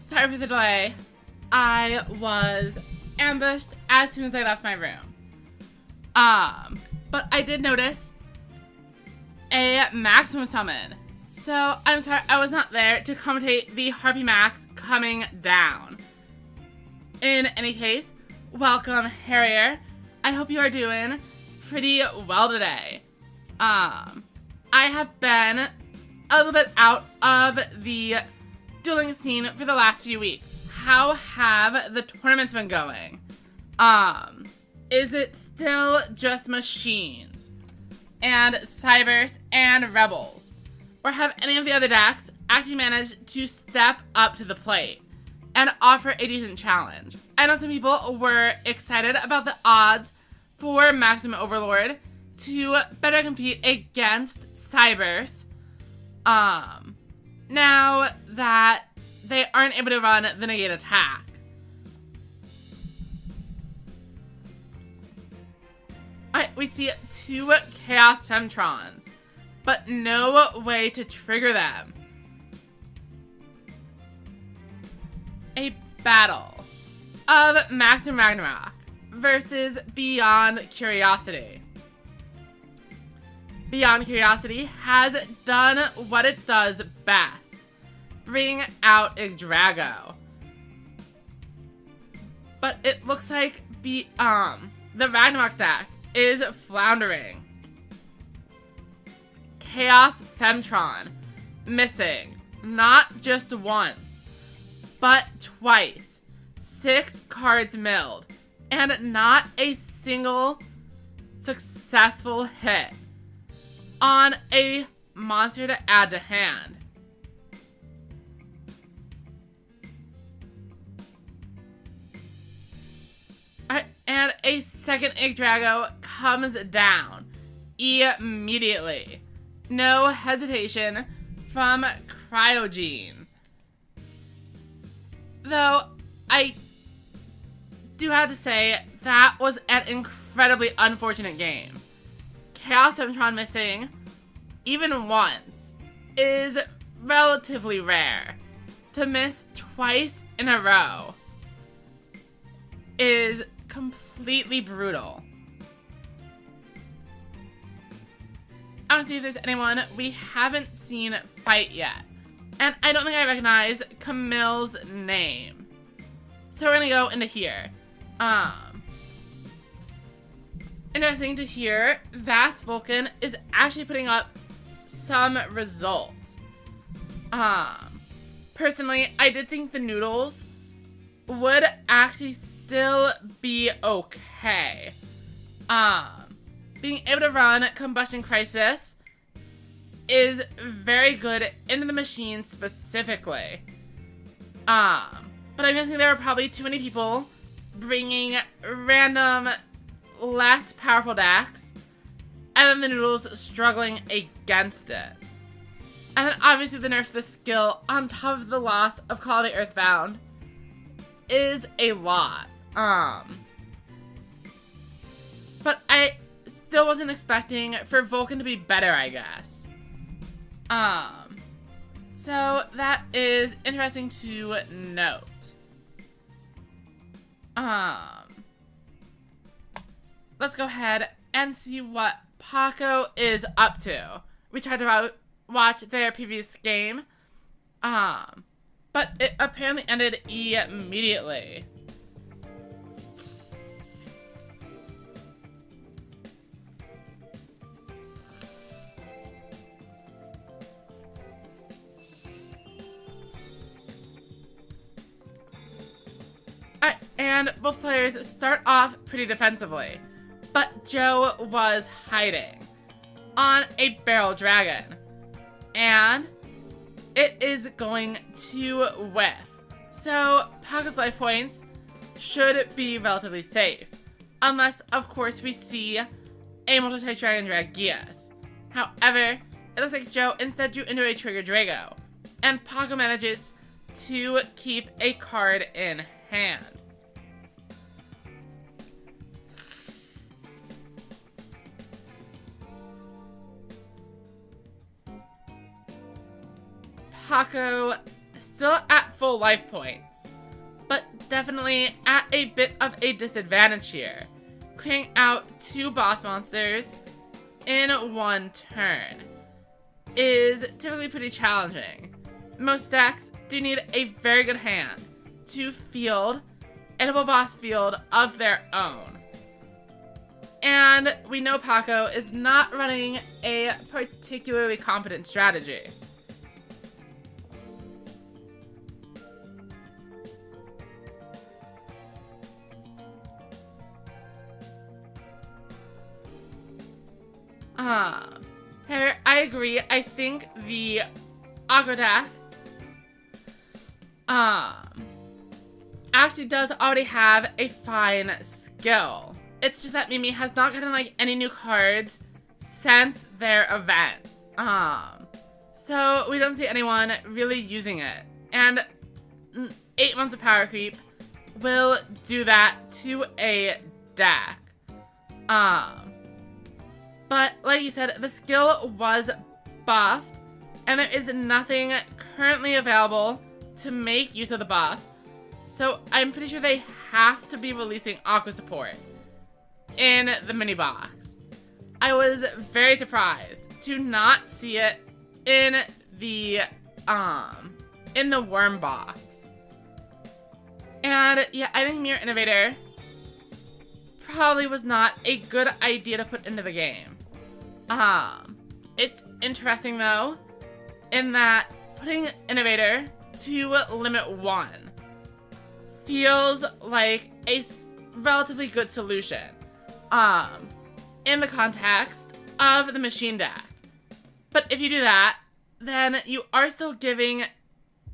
Sorry for the delay. I was ambushed as soon as I left my room. But I did notice a maximum summon. So I'm sorry I was not there to commentate the Harpy Max coming down. In any case, welcome Harrier. I hope you are doing pretty well today. I have been a little bit out of the dueling scene for the last few weeks. How have the tournaments been going? Is it still just machines and cybers and rebels? Or have any of the other decks actually managed to step up to the plate and offer a decent challenge? I know some people were excited about the odds for Maximum Overlord to better compete against cybers. Now that they aren't able to run the negate attack. Alright, we see 2 Chaos Femtrons, but no way to trigger them. A battle of Maximum Ragnarok versus Beyond Curiosity. Beyond Curiosity has done what it does best. Bring out Yggdrago. But it looks like the Ragnarok deck is floundering. Chaos Femtron missing not just once, but twice. 6 cards milled, and not a single successful hit on a monster to add to hand. And a second Yggdrago comes down immediately. No hesitation from Cryogene. Though, I do have to say, that was an incredibly unfortunate game. Chaos Femtron missing, even once, is relatively rare. To miss twice in a row is completely brutal. I want to see if there's anyone we haven't seen fight yet. And I don't think I recognize Camille's name. So we're gonna go into here. Interesting to hear Vast Vulcan is actually putting up some results. Personally, I did think the noodles would actually still be okay. Being able to run Combustion Crisis is very good into the machine specifically. But I'm guessing there were probably too many people bringing random, less powerful decks, and then the noodles struggling against it. And then obviously the nerf to the skill on top of the loss of Call of the Earthbound is a lot. But I still wasn't expecting for Vulcan to be better, I guess. So that is interesting to note. Let's go ahead and see what Paco is up to. We tried to watch their previous game, but it apparently ended immediately. And both players start off pretty defensively, but Joe was hiding on a barrel dragon, and it is going to whiff. So Paco's life points should be relatively safe, unless of course we see a multi-type dragon Dragias. However, it looks like Joe instead drew into a trigger Drago, and Paco manages to keep a card in hand. Paco still at full life points, but definitely at a bit of a disadvantage here. Clearing out 2 boss monsters in 1 turn is typically pretty challenging. Most decks do need a very good hand to field a double boss field of their own. And we know Paco is not running a particularly competent strategy. Here, I agree. I think the Aqua deck actually does already have a fine skill. It's just that Mimi has not gotten like any new cards since their event. So we don't see anyone really using it. And 8 months of power creep will do that to a deck. But like you said, the skill was buffed, and there is nothing currently available to make use of the buff. So I'm pretty sure they have to be releasing Aqua support in the mini box. I was very surprised to not see it in the worm box. And yeah, I think Mirror Innovator probably was not a good idea to put into the game. It's interesting though, in that putting Innovator to limit 1 feels like a relatively good solution. In the context of the machine deck. But if you do that, then you are still giving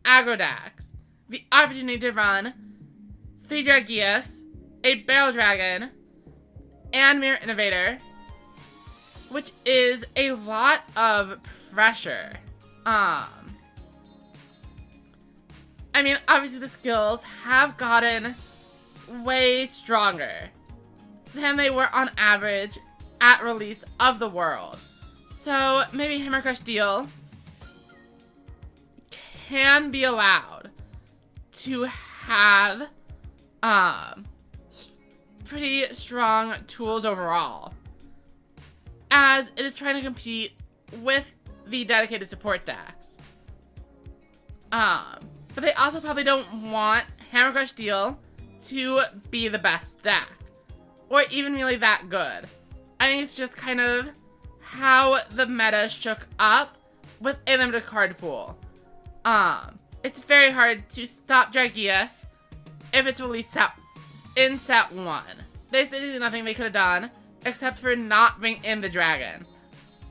aggro decks the opportunity to run 3 Dragias, a Barrel Dragon, and Mirror Innovator, which is a lot of pressure. I mean, obviously the skills have gotten way stronger than they were on average at release of the world. So maybe Hammer Crush Duel can be allowed to have pretty strong tools overall, as it is trying to compete with the dedicated support decks. But they also probably don't want Hammer Crush Duel to be the best deck, or even really that good. I think it's just kind of how the meta shook up with a limited card pool. It's very hard to stop Dragias if it's released in set 1. There's basically nothing they could have done except for not bring in the dragon.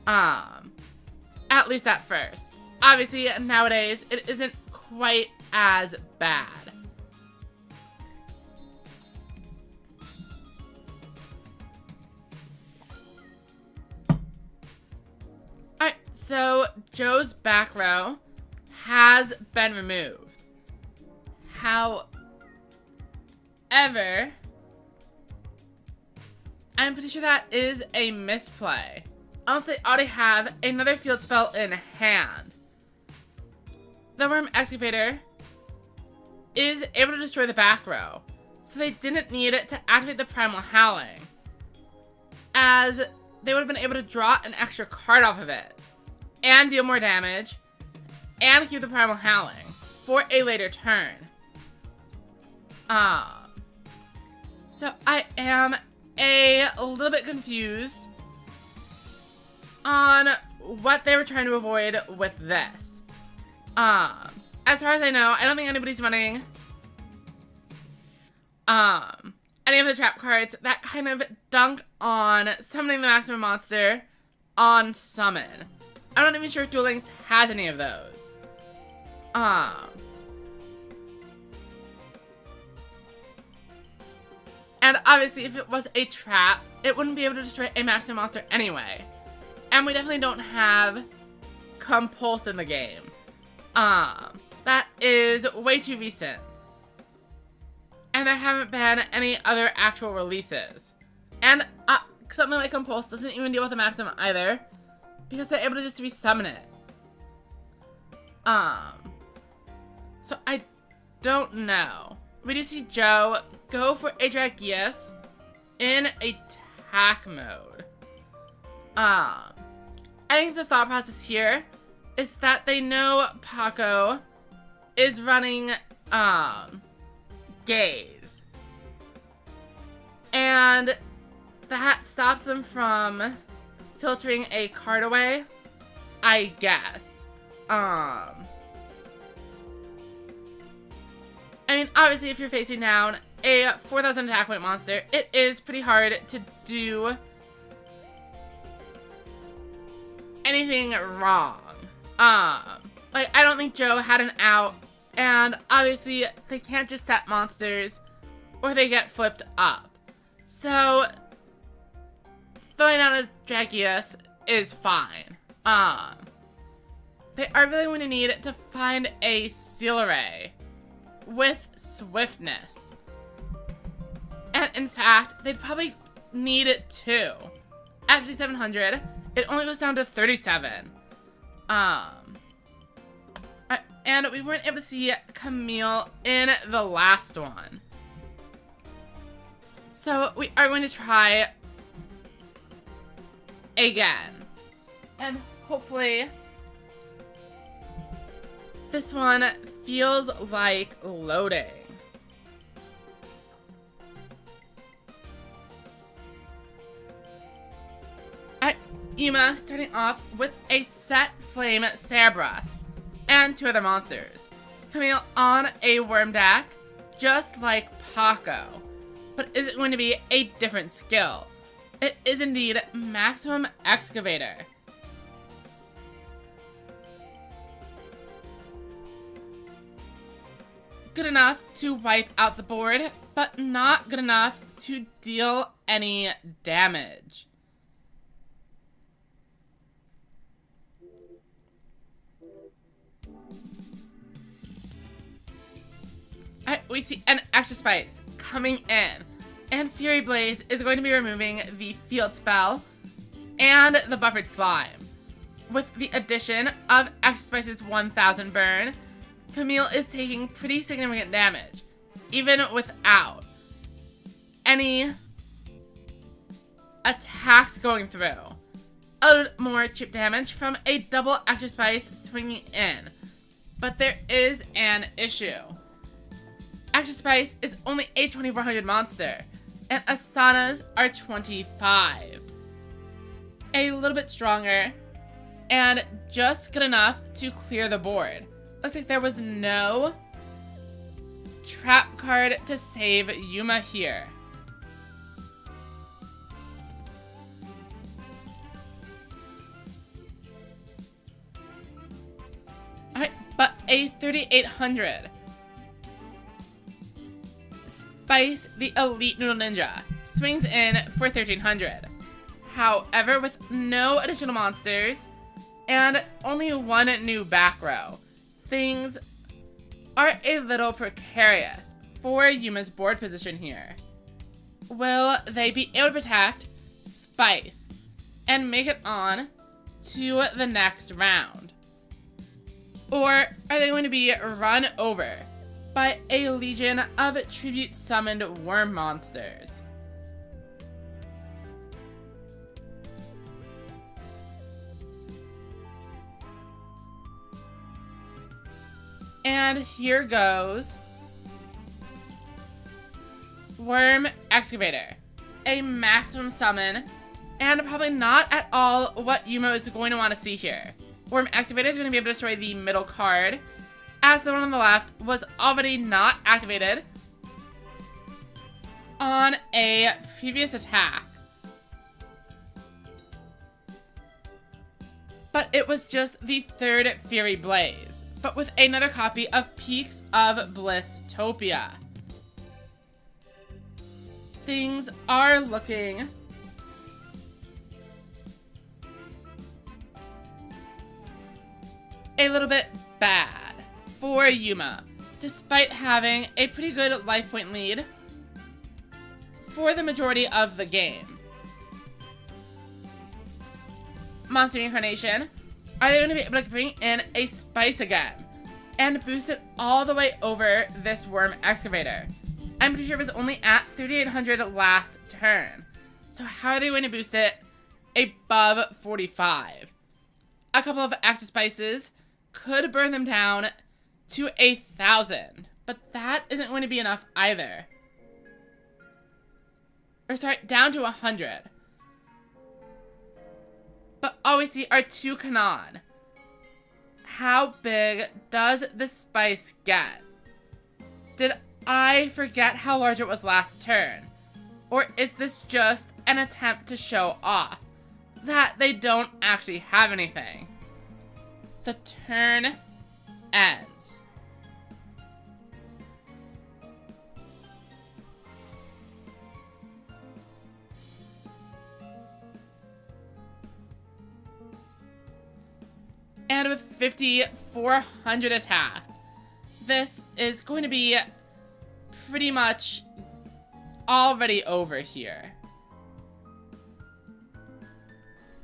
At least at first. Obviously, nowadays, it isn't quite as bad. Alright, so Joe's back row has been removed. However, I'm pretty sure that is a misplay. Unless they already have another field spell in hand. The Worm Excavator is able to destroy the back row, so they didn't need it to activate the Primal Howling, as they would have been able to draw an extra card off of it, and deal more damage, and keep the Primal Howling for a later turn. So I am a little bit confused on what they were trying to avoid with this. As far as I know, I don't think anybody's running any of the trap cards that kind of dunk on summoning the maximum monster on summon. I'm not even sure if Duel Links has any of those. And obviously, if it was a trap, it wouldn't be able to destroy a maximum monster anyway. And we definitely don't have Compulse in the game. That is way too recent. And there haven't been any other actual releases. And something like Compulse doesn't even deal with a maximum either, because they're able to just resummon it. So I don't know. We do see Joe go for a Dragius in attack mode. I think the thought process here is that they know Paco is running Gaze. And that stops them from filtering a card away, I guess. I mean, obviously, if you're facing down a 4,000 attack point monster, it is pretty hard to do anything wrong. Like, I don't think Joe had an out, and obviously, they can't just set monsters, or they get flipped up. So, throwing out a Dragius is fine. They are really going to need to find a Seal Array with swiftness. And in fact, they'd probably need it too. At 5,700, it only goes down to 37. And we weren't able to see Camille in the last one. So we are going to try again. And hopefully this one feels like loading. Yuma starting off with a set Flame Cerberus and 2 other monsters. Camille on a Worm deck, just like Paco. But is it going to be a different skill? It is indeed Maximum Excavator. Good enough to wipe out the board, but not good enough to deal any damage. We see an extra spice coming in, and Fury Blaze is going to be removing the field spell and the buffered slime. With the addition of extra spice's 1000 burn, Camille is taking pretty significant damage, even without any attacks going through. A little more chip damage from a double extra spice swinging in, but there is an issue. Extra Spice is only a 2400 monster, and Asana's are 25. A little bit stronger, and just good enough to clear the board. Looks like there was no trap card to save Yuma here. Alright, but a 3800. Spice, the Elite Noodle Ninja, swings in for 1300. However, with no additional monsters and only 1 new back row, things are a little precarious for Yuma's board position here. Will they be able to protect Spice and make it on to the next round? Or are they going to be run over by a legion of tribute summoned worm monsters? And here goes Worm Excavator, a maximum summon, and probably not at all what Yuma is going to want to see here. Worm Excavator is going to be able to destroy the middle card, as the one on the left was already not activated on a previous attack. But it was just the 3rd Fury Blaze, but with another copy of Peaks of Blisstopia. Things are looking a little bit bad for Yuma, despite having a pretty good life point lead for the majority of the game. Monster Incarnation, are they going to be able to bring in a Spice again? and boost it all the way over this worm excavator. I'm pretty sure it was only at 3,800 last turn. So how are they going to boost it above 45? A couple of extra spices could burn them down to 1,000, but that isn't going to be enough either. Or sorry, down to 100. But all we see are 2 Kanon. How big does this spice get? Did I forget how large it was last turn? Or is this just an attempt to show off that they don't actually have anything? The turn ends. And with 5,400 attack, this is going to be pretty much already over here.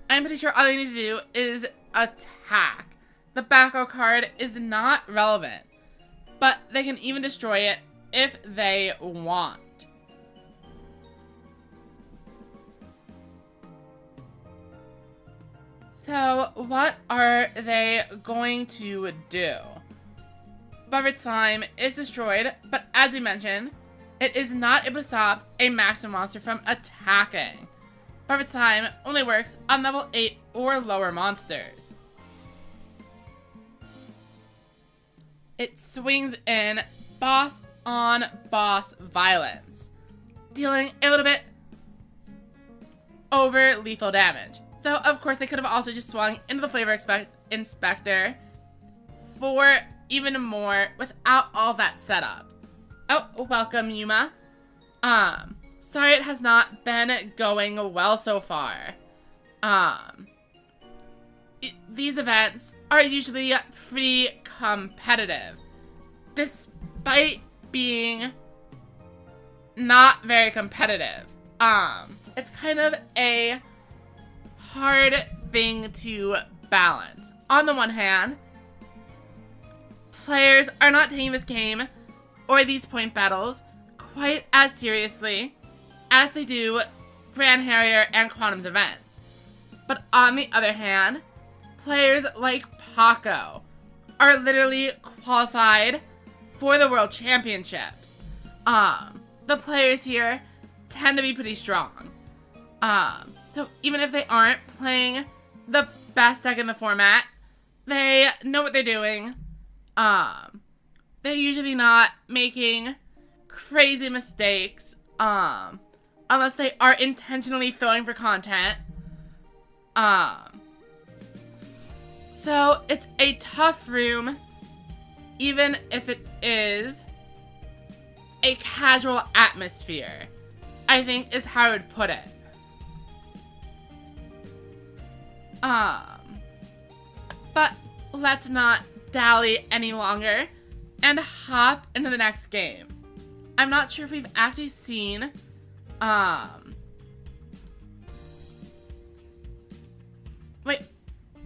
I'm pretty sure all they need to do is attack. The back row card is not relevant, but they can even destroy it if they want. So, what are they going to do? Buttered Slime is destroyed, but as we mentioned, it is not able to stop a maximum monster from attacking. Buttered Slime only works on level 8 or lower monsters. It swings in boss on boss violence, dealing a little bit over lethal damage. Though, of course, they could have also just swung into the Flavor Inspector for even more without all that setup. Oh, welcome, Yuma. Sorry it has not been going well so far. These events are usually pretty competitive, despite being not very competitive. It's kind of a hard thing to balance. On the one hand, players are not taking this game or these point battles quite as seriously as they do Grand Harrier and Quantum's events. But on the other hand, players like Paco are literally qualified for the World Championships. The players here tend to be pretty strong. So even if they aren't playing the best deck in the format, they know what they're doing. They're usually not making crazy mistakes, unless they are intentionally throwing for content. So it's a tough room, even if it is a casual atmosphere, I think is how I would put it. But let's not dally any longer and hop into the next game. I'm not sure if we've actually seen, wait,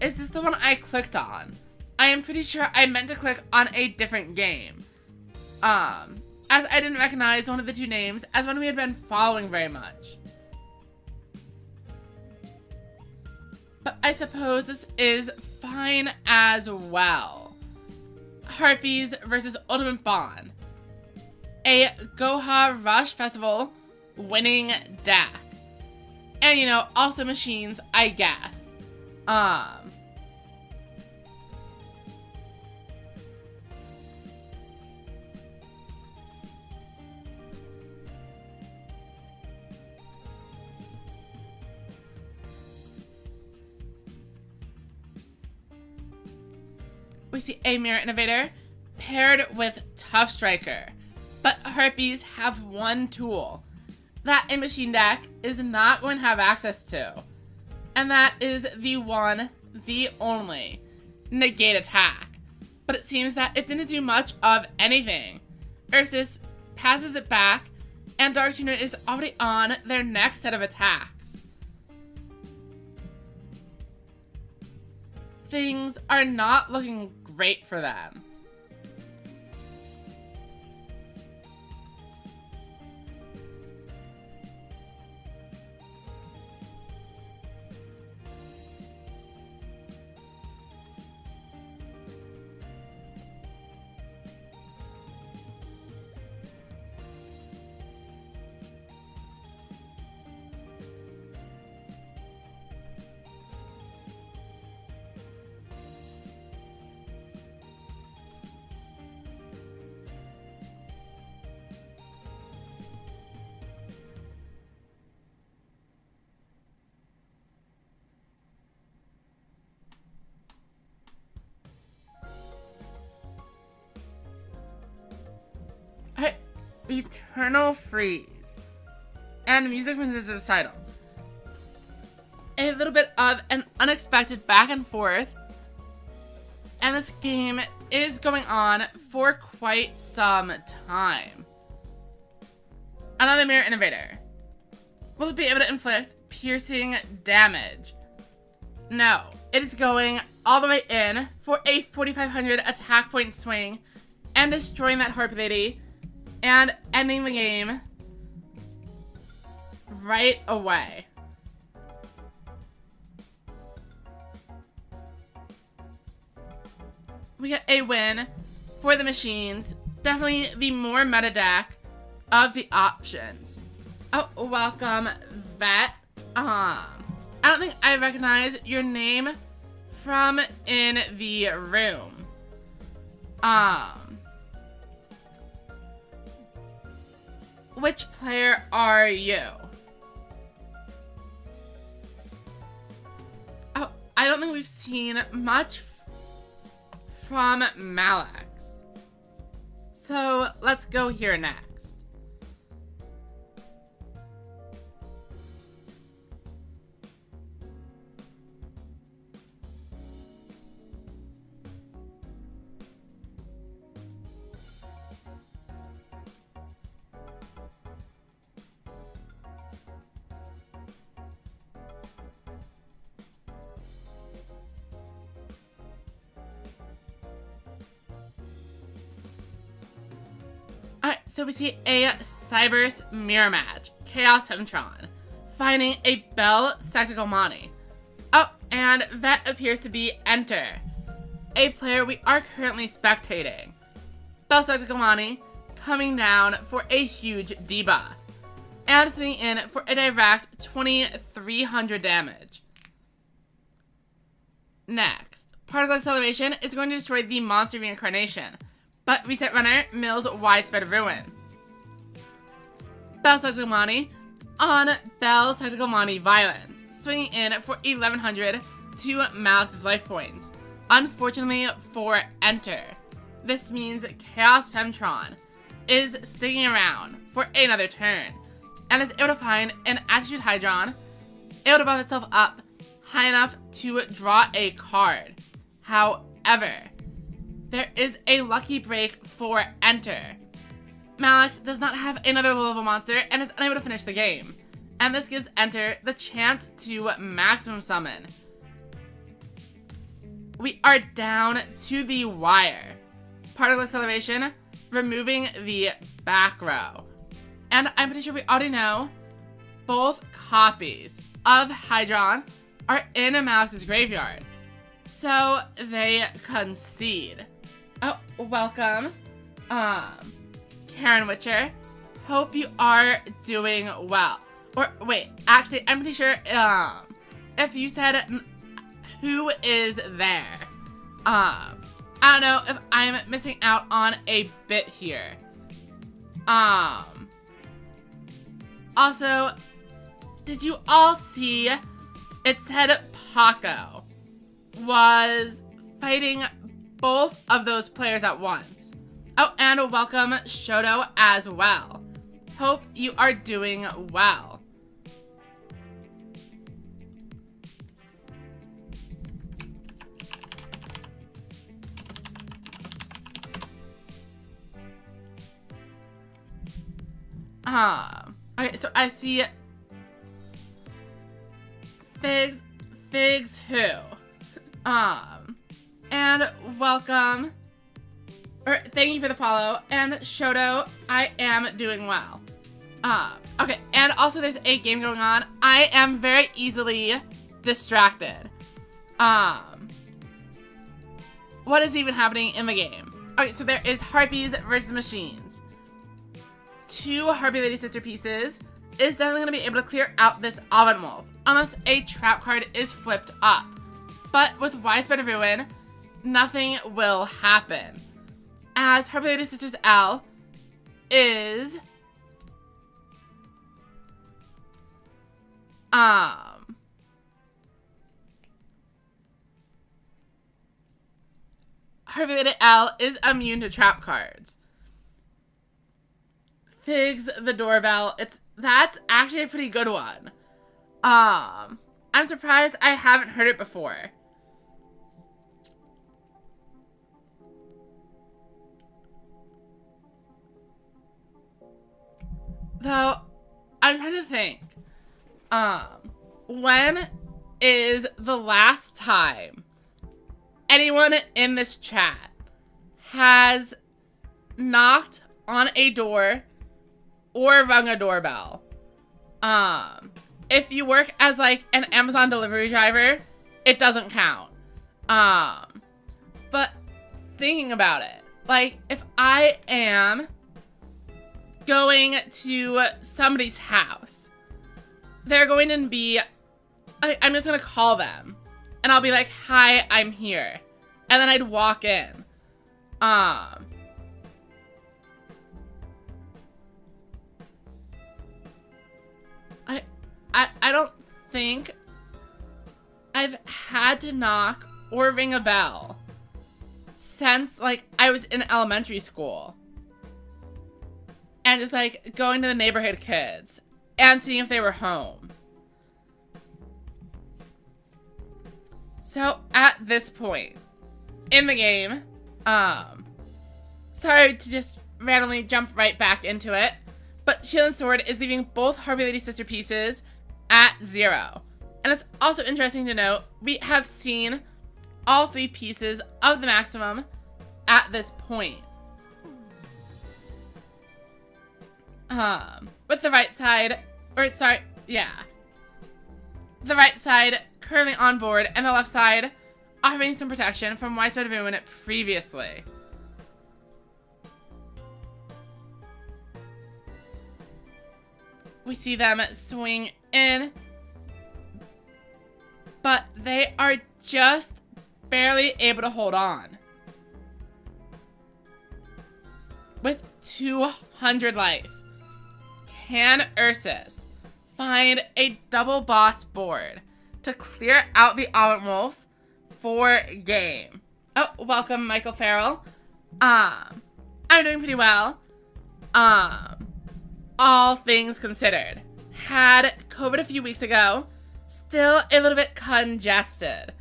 is this the one I clicked on? I am pretty sure I meant to click on a different game. As I didn't recognize one of the two names as one we had been following very much. But I suppose this is fine as well. Harpies versus Ultimate Bond. A Goha Rush Festival winning deck. And, you know, also machines, I guess. We see a Mirror Innovator paired with Tough Striker. But Harpies have one tool that a machine deck is not going to have access to. And that is the one, the only, Negate Attack. But it seems that it didn't do much of anything. Ursus passes it back, and Dark Tuner is already on their next set of attacks. Things are not looking great for them. Eternal Freeze, and Music Princess Recital. A little bit of an unexpected back and forth, and this game is going on for quite some time. Another Mirror Innovator. Will it be able to inflict piercing damage? No. It is going all the way in for a 4,500 attack point swing and destroying that Harpy Lady and ending the game right away. We get a win for the machines. Definitely the more meta deck of the options. Oh, welcome, Vet. I don't think I recognize your name from in the room. Which player are you? Oh, I don't think we've seen much from Malax. So let's go here next. Alright, so we see a Cyberse mirror match. Chaos Femtron. Finding a Bell Spectacle Monty. Oh, and Vet appears to be Enter. A player we are currently spectating. Bell Spectacle Monty coming down for a huge debuff. And swinging in for a direct 2,300 damage. Next, Particle Acceleration is going to destroy the monster reincarnation. But Reset Runner mills Widespread Ruin. Bell Spectacle Monty on Bell Spectacle Monty Violence, swinging in for 1,100 to Malix's life points. Unfortunately for Enter, this means Chaos Femtron is sticking around for another turn, and is able to find an Attitude Hydron, able to buff itself up high enough to draw a card. However, there is a lucky break for Enter. Malix does not have another low-level monster and is unable to finish the game. And this gives Enter the chance to maximum summon. We are down to the wire. Particle Acceleration, removing the back row. And I'm pretty sure we already know both copies of Hydron are in Malix's graveyard. So they concede. Oh, welcome, Karen Witcher. Hope you are doing well. Or wait, actually, I'm pretty sure if you said who is there. I don't know if I'm missing out on a bit here. Also, did you all see it said Paco was fighting both of those players at once? Oh, and welcome Shoto as well. Hope you are doing well. Okay, so I see Figs who? And welcome, or thank you for the follow, and Shoto, I am doing well. Okay, and also there's a game going on. I am very easily distracted. What is even happening in the game? Okay, so there is Harpies versus Machines. 2 Harpy Lady Sister pieces is definitely going to be able to clear out this Ovenwolf, unless a trap card is flipped up. But with Widespread Ruin, nothing will happen, as Harpy Lady Sisters L is Harpy Lady L is immune to trap cards. Figs the doorbell. That's actually a pretty good one. I'm surprised I haven't heard it before. Though, I'm trying to think. When is the last time anyone in this chat has knocked on a door or rung a doorbell? If you work as like an Amazon delivery driver, it doesn't count. But thinking about it, like if I am going to somebody's house, they're going to be, I'm just gonna call them and I'll be like, hi, I'm here. And then I'd walk in. I don't think I've had to knock or ring a bell since like I was in elementary school. And just like going to the neighborhood kids and seeing if they were home. So at this point in the game, sorry to just randomly jump right back into it, but Shield and Sword is leaving both Harvey Lady Sister pieces at 0. And it's also interesting to note, we have seen all 3 pieces of the maximum at this point. With the right side, the right side currently on board, and the left side offering some protection from widespread ruin previously. We see them swing in, but they are just barely able to hold on. With 200 life. Can Ursus find a double boss board to clear out the Almond Wolves for game? Oh, welcome, Michael Farrell. I'm doing pretty well. All things considered. Had COVID a few weeks ago. Still a little bit congested.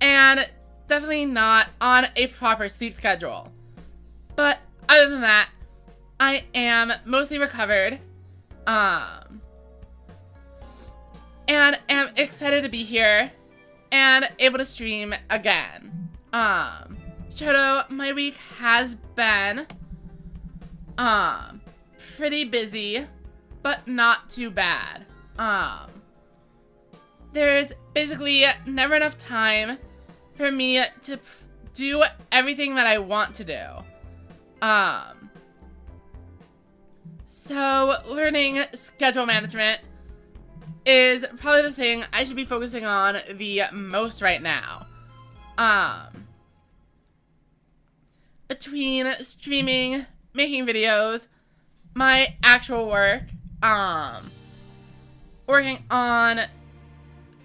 And definitely not on a proper sleep schedule. But other than that, I am mostly recovered. And am excited to be here and able to stream again. Shoto, my week has been pretty busy, but not too bad. There's basically never enough time for me to do everything that I want to do. So learning schedule management is probably the thing I should be focusing on the most right now. Between streaming, making videos, my actual work, working on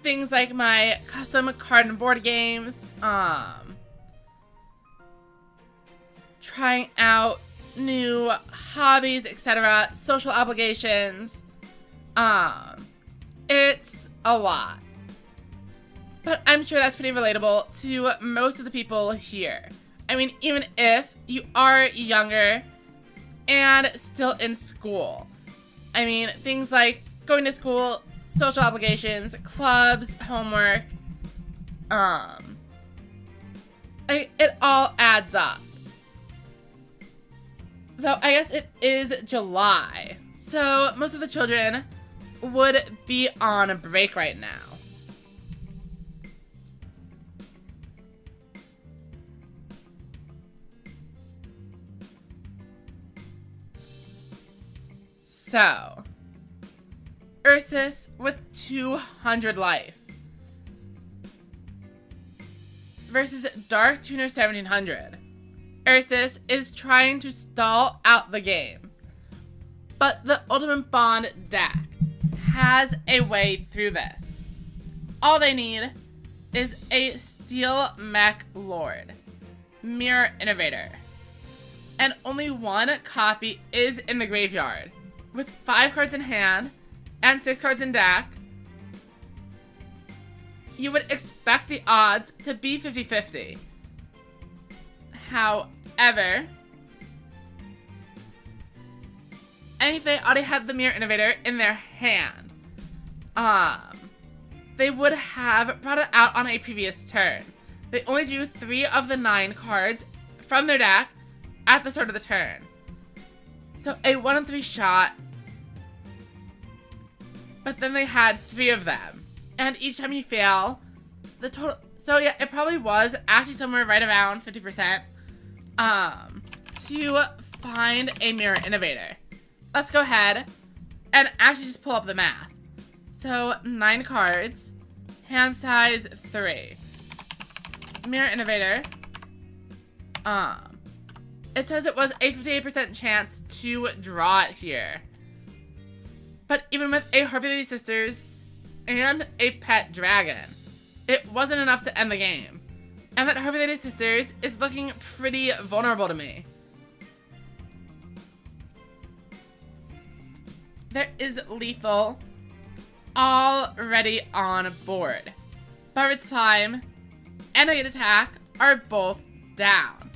things like my custom card and board games, trying out new hobbies, etc., social obligations. It's a lot. But I'm sure that's pretty relatable to most of the people here. I mean, even if you are younger and still in school. I mean, things like going to school, social obligations, clubs, homework. It all adds up. Though I guess it is July, so most of the children would be on a break right now. So, Ursus with 200 life versus Dark Tuner 1700. Ursus is trying to stall out the game, but the Ultimate Bond deck has a way through this. All they need is a Steel Mech Lord, Mirror Innovator, and only one copy is in the graveyard, with 5 cards in hand and 6 cards in deck, you would expect the odds to be 50-50. However, and if they already had the Mirror Innovator in their hand, they would have brought it out on a previous turn. They only drew 3 of the 9 cards from their deck at the start of the turn. So a 1 in 3 shot, but then they had 3 of them. And each time you fail, the total, so yeah, it probably was actually somewhere right around 50%, to find a Mirror Innovator. Let's go ahead and actually just pull up the math. So 9 cards, hand size 3. Mirror Innovator. It says it was a 58% chance to draw it here. But even with a Harpy Lady Sisters and a pet dragon, it wasn't enough to end the game. And that Harpy Lady Sisters is looking pretty vulnerable to me. There is lethal already on board. Barrett's Time and Elite Attack are both down.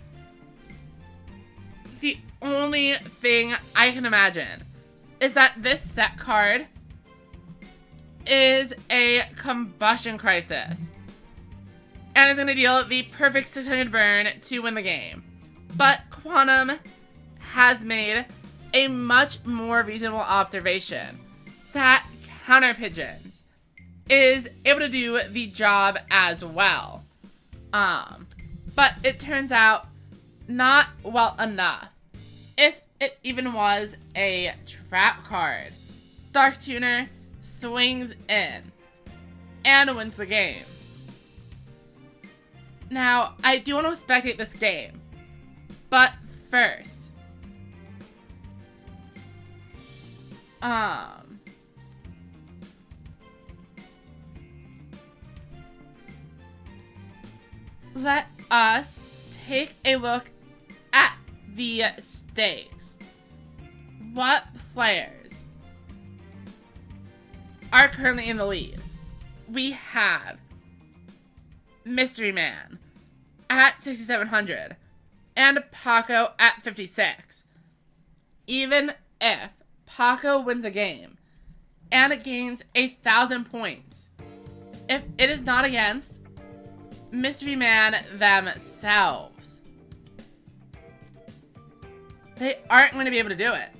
The only thing I can imagine is that this set card is a Combustion Crisis and is going to deal the perfect 600 burn to win the game. But Quantum has made a much more reasonable observation that Counter Pigeons is able to do the job as well. But it turns out not well enough. If it even was a trap card, Dark Tuner swings in and wins the game. Now, I do want to spectate this game, but first, let us take a look at the stakes. What players are currently in the lead? We have Mystery Man at 6,700 and Paco at 56. Even if Paco wins a game and it gains 1,000 points, if it is not against Mystery Man themselves, they aren't going to be able to do it.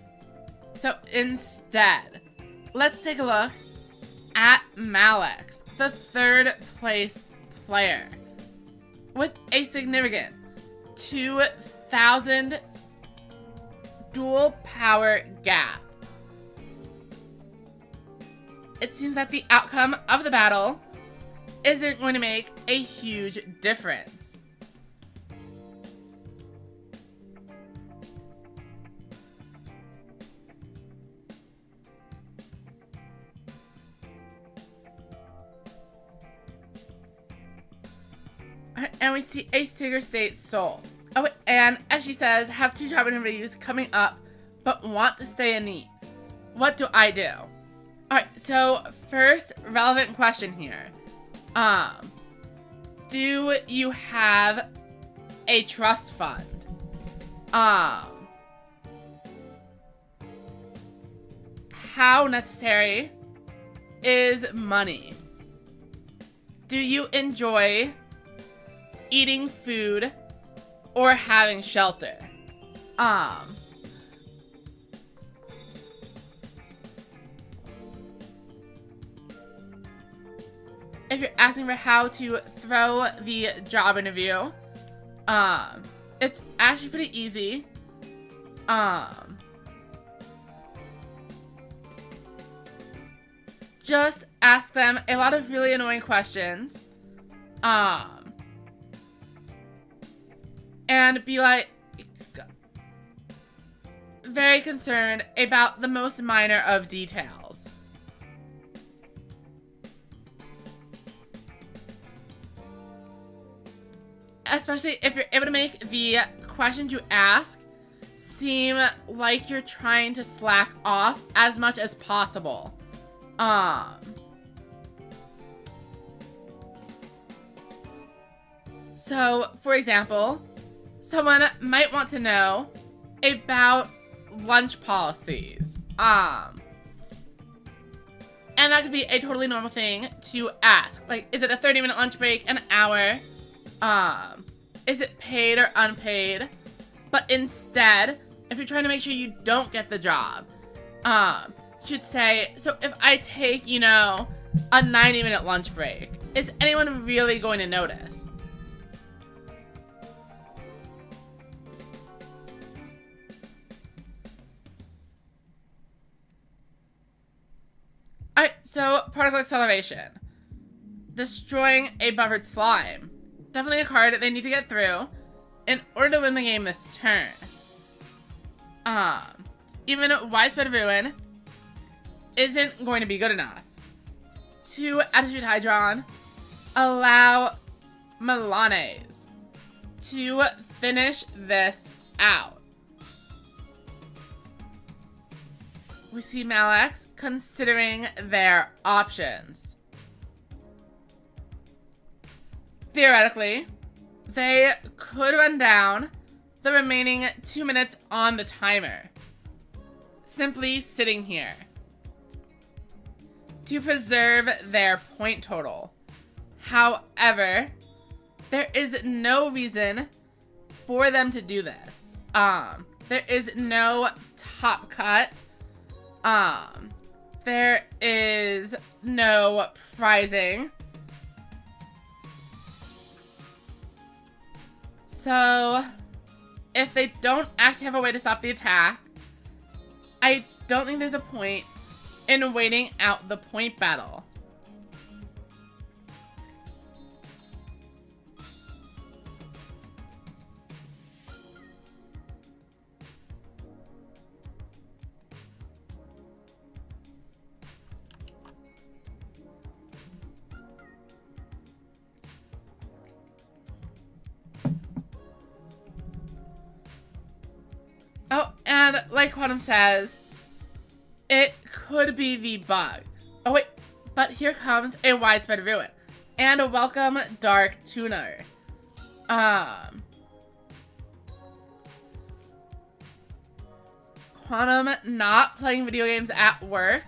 So instead, let's take a look at Malix, the 3rd place player, with a significant 2,000 dual power gap. It seems that the outcome of the battle isn't going to make a huge difference. And we see a Sigurd State Soul. Oh, and as she says, have 2 job interviews coming up, but want to stay in neat. What do I do? Alright, so first relevant question here. Do you have a trust fund? How necessary is money? Do you enjoy eating food or having shelter? If you're asking for how to throw the job interview, it's actually pretty easy. Just ask them a lot of really annoying questions. And be like, very concerned about the most minor of details. Especially if you're able to make the questions you ask seem like you're trying to slack off as much as possible. So, for example, someone might want to know about lunch policies. And that could be a totally normal thing to ask. Like, is it a 30-minute lunch break, an hour? Is it paid or unpaid? But instead, if you're trying to make sure you don't get the job, you should say, so if I take, you know, a 90-minute lunch break, is anyone really going to notice? Alright, so particle acceleration. Destroying a buffered slime. Definitely a card they need to get through in order to win the game this turn. Even Widespread Ruin isn't going to be good enough. 2 Attitude Hydron allow Milanes to finish this out. We see Malax considering their options. Theoretically, they could run down the remaining 2 minutes on the timer, simply sitting here to preserve their point total. However, there is no reason for them to do this. There is no top cut. There is no prizing. So, if they don't actually have a way to stop the attack, I don't think there's a point in waiting out the point battle. Oh, and like Quantum says, it could be the bug. Oh wait, but here comes a Widespread Ruin. And a welcome Dark Tuner. Quantum not playing video games at work.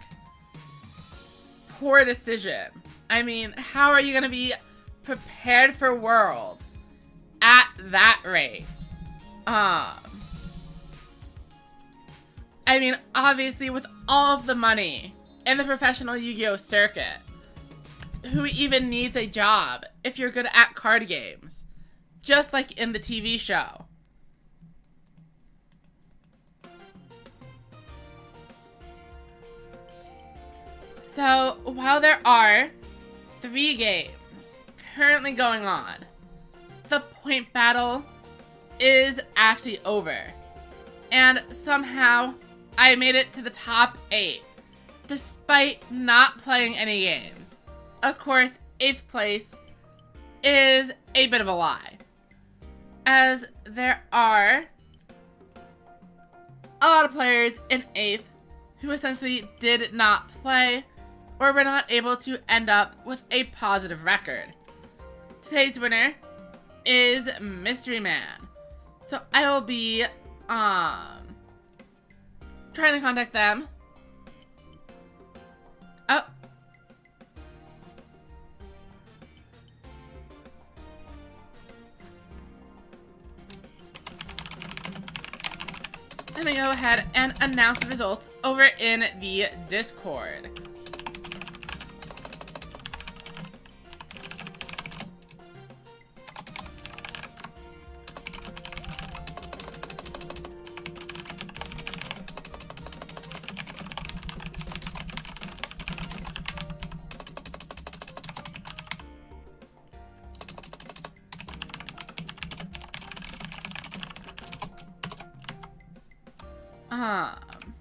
Poor decision. I mean, how are you gonna be prepared for Worlds at that rate? I mean, obviously, with all of the money in the professional Yu-Gi-Oh! Circuit, who even needs a job if you're good at card games? Just like in the TV show. So, while there are 3 games currently going on, the point battle is actually over. And somehow, I made it to the top 8, despite not playing any games. Of course, 8th place is a bit of a lie, as there are a lot of players in 8th who essentially did not play or were not able to end up with a positive record. Today's winner is Mystery Man. So I will be trying to contact them. Oh. Let me go ahead and announce the results over in the Discord.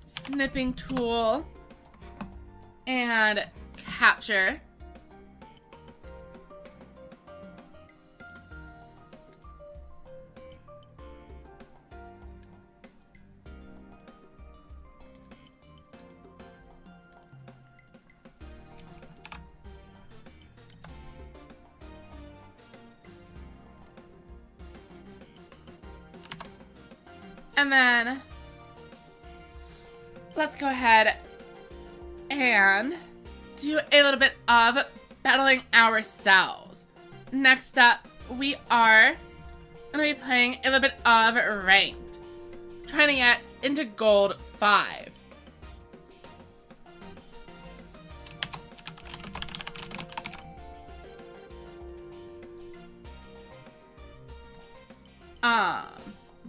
Snipping tool and capture. And then let's go ahead and do a little bit of battling ourselves. Next up, we are going to be playing a little bit of ranked, trying to get into gold 5.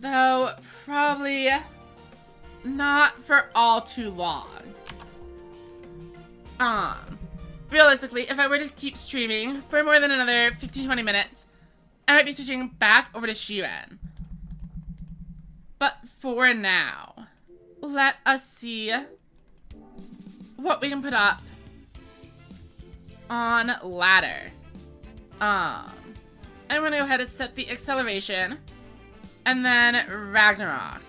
Though probably not for all too long. Realistically, if I were to keep streaming for more than another 15-20 minutes, I might be switching back over to Shiren. But for now, let us see what we can put up on ladder. I'm gonna go ahead and set the acceleration and then Ragnarok.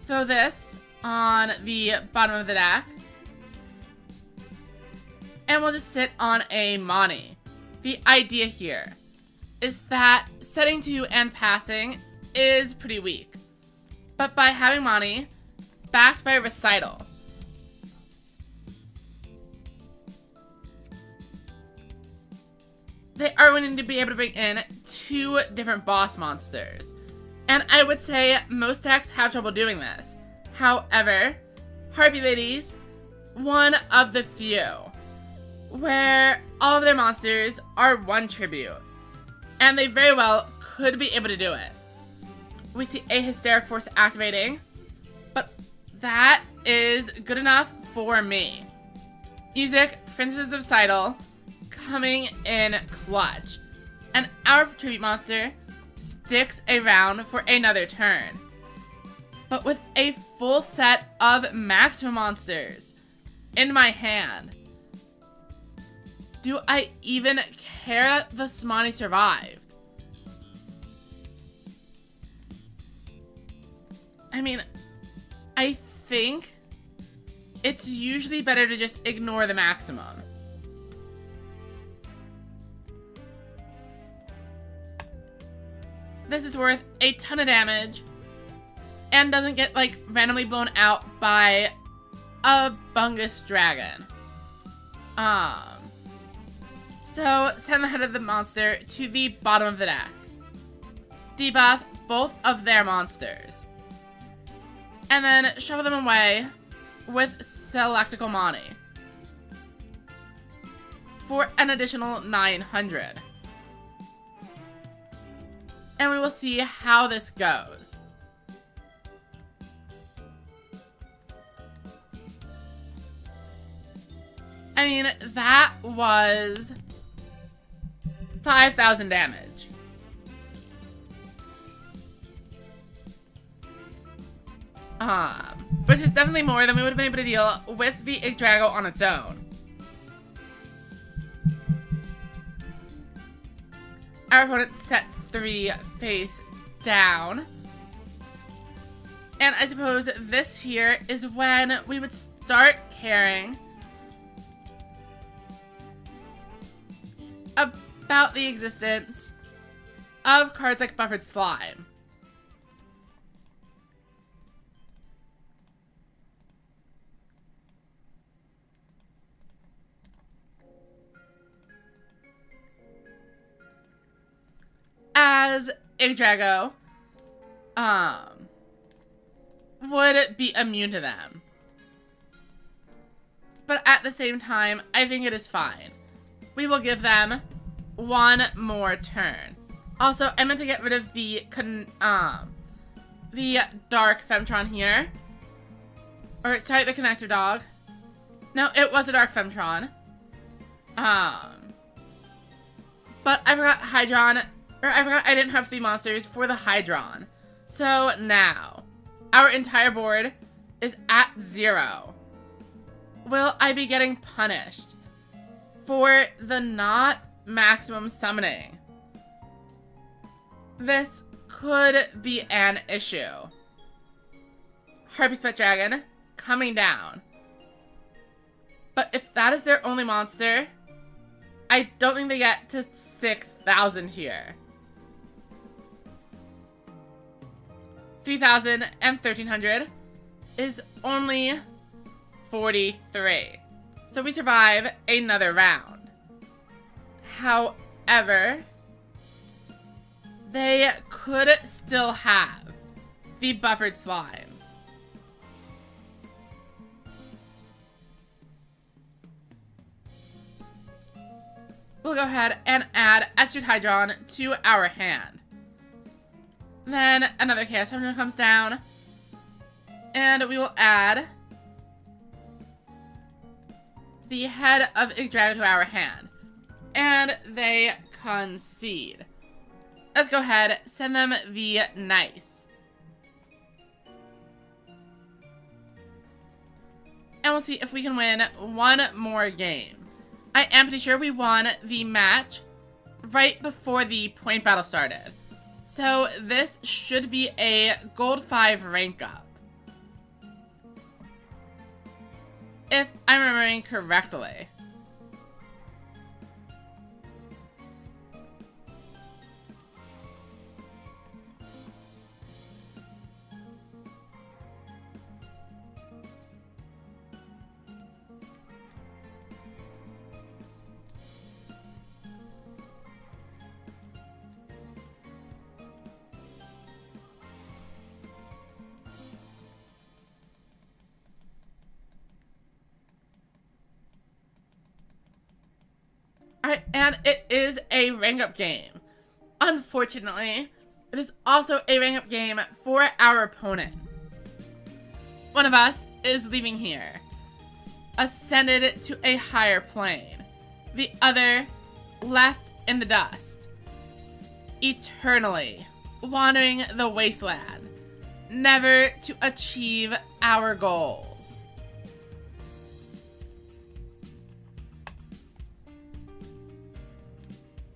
Throw this on the bottom of the deck. And we'll just sit on a Mani. The idea here is that setting 2 and passing is pretty weak. But by having Mani, backed by a recital, they are going to be able to bring in 2 different boss monsters. And I would say most decks have trouble doing this. However, Harpy Ladies, one of the few where all of their monsters are 1 tribute. And they very well could be able to do it. We see a Hysteric Force activating, but that is good enough for me. Music, Princess of Seidel, coming in clutch. And our tribute monster sticks around for another turn. But with a full set of maximum monsters in my hand, do I even care the Smani survived? I mean, I think it's usually better to just ignore the maximum. This is worth a ton of damage and doesn't get like randomly blown out by a Bungus Dragon. So send the head of the monster to the bottom of the deck. Debuff both of their monsters. And then shuffle them away with Selectical Mani for an additional 900. And we will see how this goes. I mean, that was 5,000 damage. Which is definitely more than we would have been able to deal with the Yggdrago on its own. Our opponent sets 3 face down. And I suppose this here is when we would start caring about the existence of cards like Buffered Slime. As Yggdrago would be immune to them. But at the same time, I think it is fine. We will give them 1 more turn. Also, I meant to get rid of the Dark Femtron here. Or, sorry, the Connector Dog. No, it was a Dark Femtron. But I forgot Hydron. Or I forgot I didn't have 3 monsters for the Hydron. So now, our entire board is at 0. Will I be getting punished for the not maximum summoning? This could be an issue. Harpy Spit Dragon coming down. But if that is their only monster, I don't think they get to 6,000 here. 3,000 and 1,300 is only 43. So we survive another round. However, they could still have the buffered slime. We'll go ahead and add Extra Hydron to our hand. Then another Chaos Hydron comes down, and we will add the head of Yggdrago to our hand. And they concede. Let's go ahead, send them the nice. And we'll see if we can win one more game. I am pretty sure we won the match right before the point battle started. So this should be a gold 5 rank up, if I'm remembering correctly. Alright, and it is a rank up game. Unfortunately, it is also a rank up game for our opponent. One of us is leaving here, ascended to a higher plane. The other left in the dust, eternally wandering the wasteland, never to achieve our goals.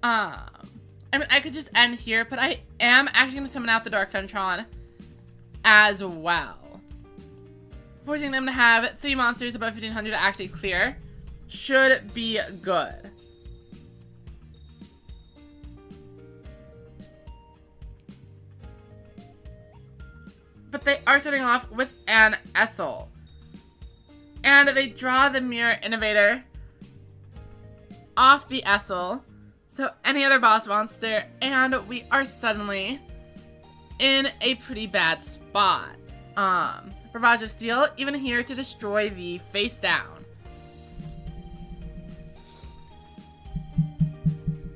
I mean, I could just end here, but I am actually going to summon out the Dark Femtron as well. Forcing them to have 3 monsters above 1,500 to actually clear should be good. But they are starting off with an Essel. And they draw the Mirror Innovator off the Essel. So any other boss monster, and we are suddenly in a pretty bad spot. Barrage of Steel, even here to destroy the face down.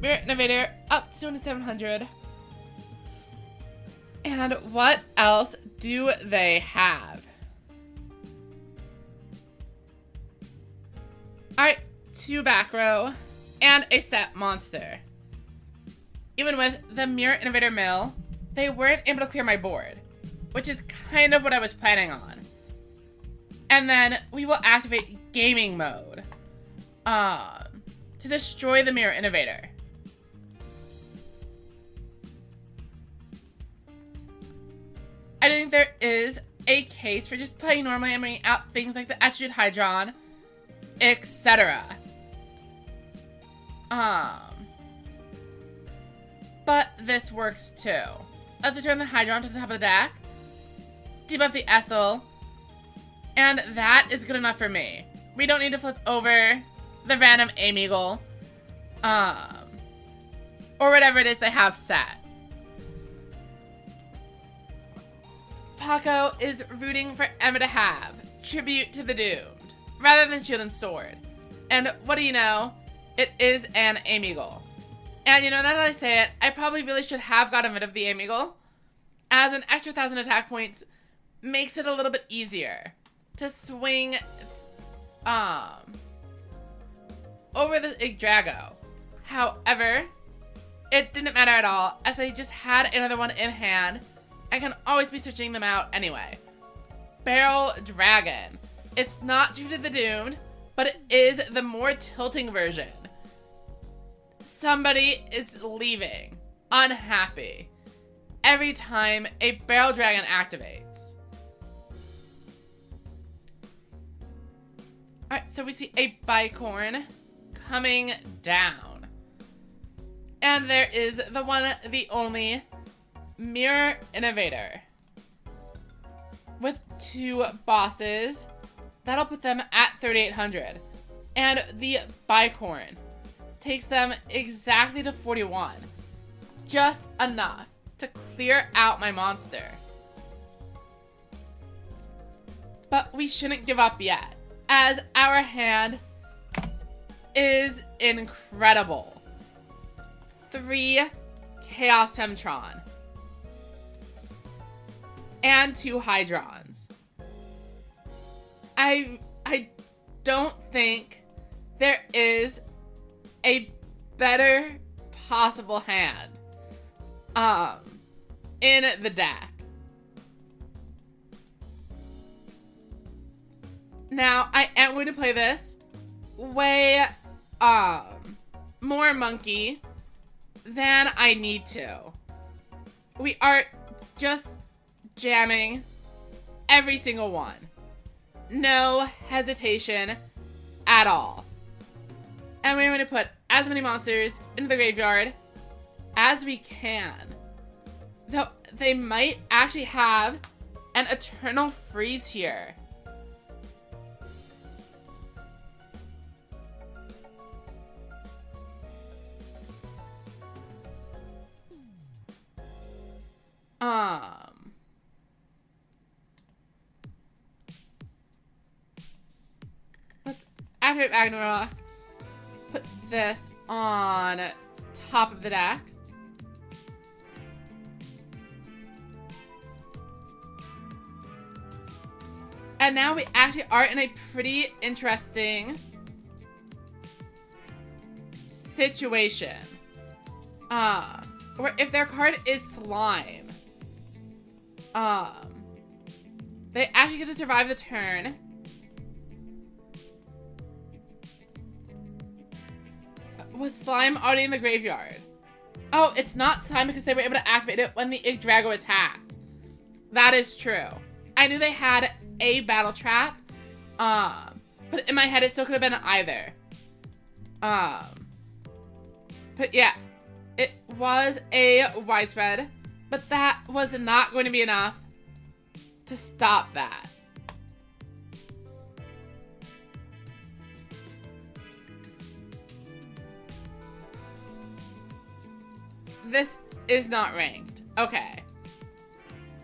Mirror Innovator up to 2,700. And what else do they have? Alright, 2 back row. And a set monster. Even with the Mirror Innovator Mill, they weren't able to clear my board, which is kind of what I was planning on. And then we will activate Gaming Mode to destroy the Mirror Innovator. I don't think there is a case for just playing normally and bringing out things like the Attribute Hydron, etc. But this works too. Let's return the Hydron to the top of the deck, debuff the Essel, and that is good enough for me. We don't need to flip over the random Ameagle, or whatever it is they have set. Paco is rooting for Emma to have Tribute to the Doomed, rather than Shield and Sword. And what do you know? It is an Ameagle. And you know, now that I say it, I probably really should have gotten rid of the Ameagle, as an extra 1,000 attack points makes it a little bit easier to swing over the Yggdrago. However, it didn't matter at all, as I just had another one in hand. I can always be switching them out anyway. Barrel Dragon. It's not Tribute to the Doomed, but it is the more tilting version. Somebody is leaving unhappy every time a Barrel Dragon activates. Alright, so we see a Bicorn coming down. And there is the one, the only Mirror Innovator. with 2 bosses. That'll put them at 3,800. And the bicorn takes them exactly to 41. Just enough to clear out my monster. But we shouldn't give up yet, as our hand is incredible. 3 Chaos Femtron. And 2 Hydrons. I don't think there is a better possible hand in the deck. Now, I am going to play this way more monkey than I need to. We are just jamming every single one. No hesitation at all. And we're going to put as many monsters into the graveyard as we can. Though they might actually have an Eternal Freeze here. Let's activate Ragnarok. Put this on top of the deck. And now we actually are in a pretty interesting situation. Where if their card is Slime, they actually get to survive the turn. Was Slime already in the graveyard? Oh, it's not Slime because they were able to activate it when the Yggdrago attacked. That is true. I knew they had a battle trap, but in my head it still could have been either. But yeah, it was a widespread, but that was not going to be enough to stop that. This is not ranked. Okay.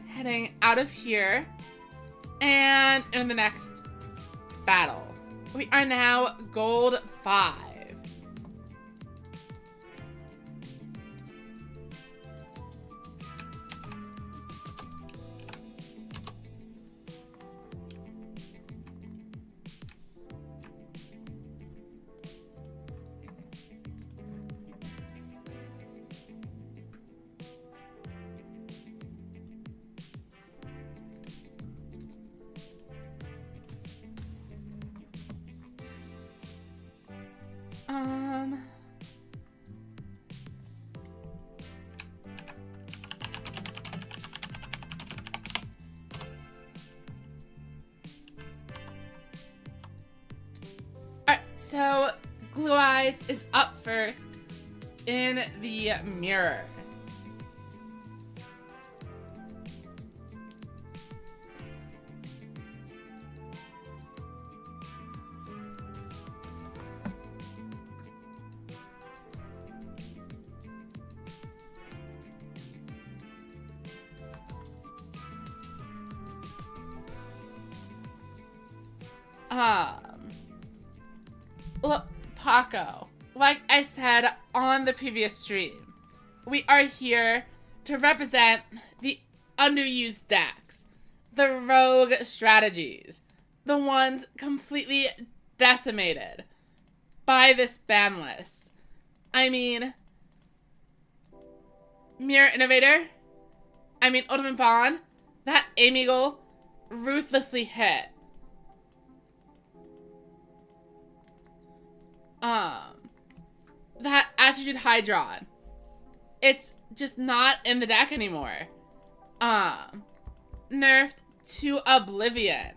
Heading out of here and in the next battle. We are now gold 5. Alright, so Glue Eyes is up first in the mirror. Look, Paco, like I said on the previous stream, we are here to represent the underused decks, the rogue strategies, the ones completely decimated by this ban list. I mean, Mirror Innovator, Ultimate Bond, that Aim Eagle ruthlessly hit. That Attitude Hydron, it's just not in the deck anymore. Nerfed to oblivion.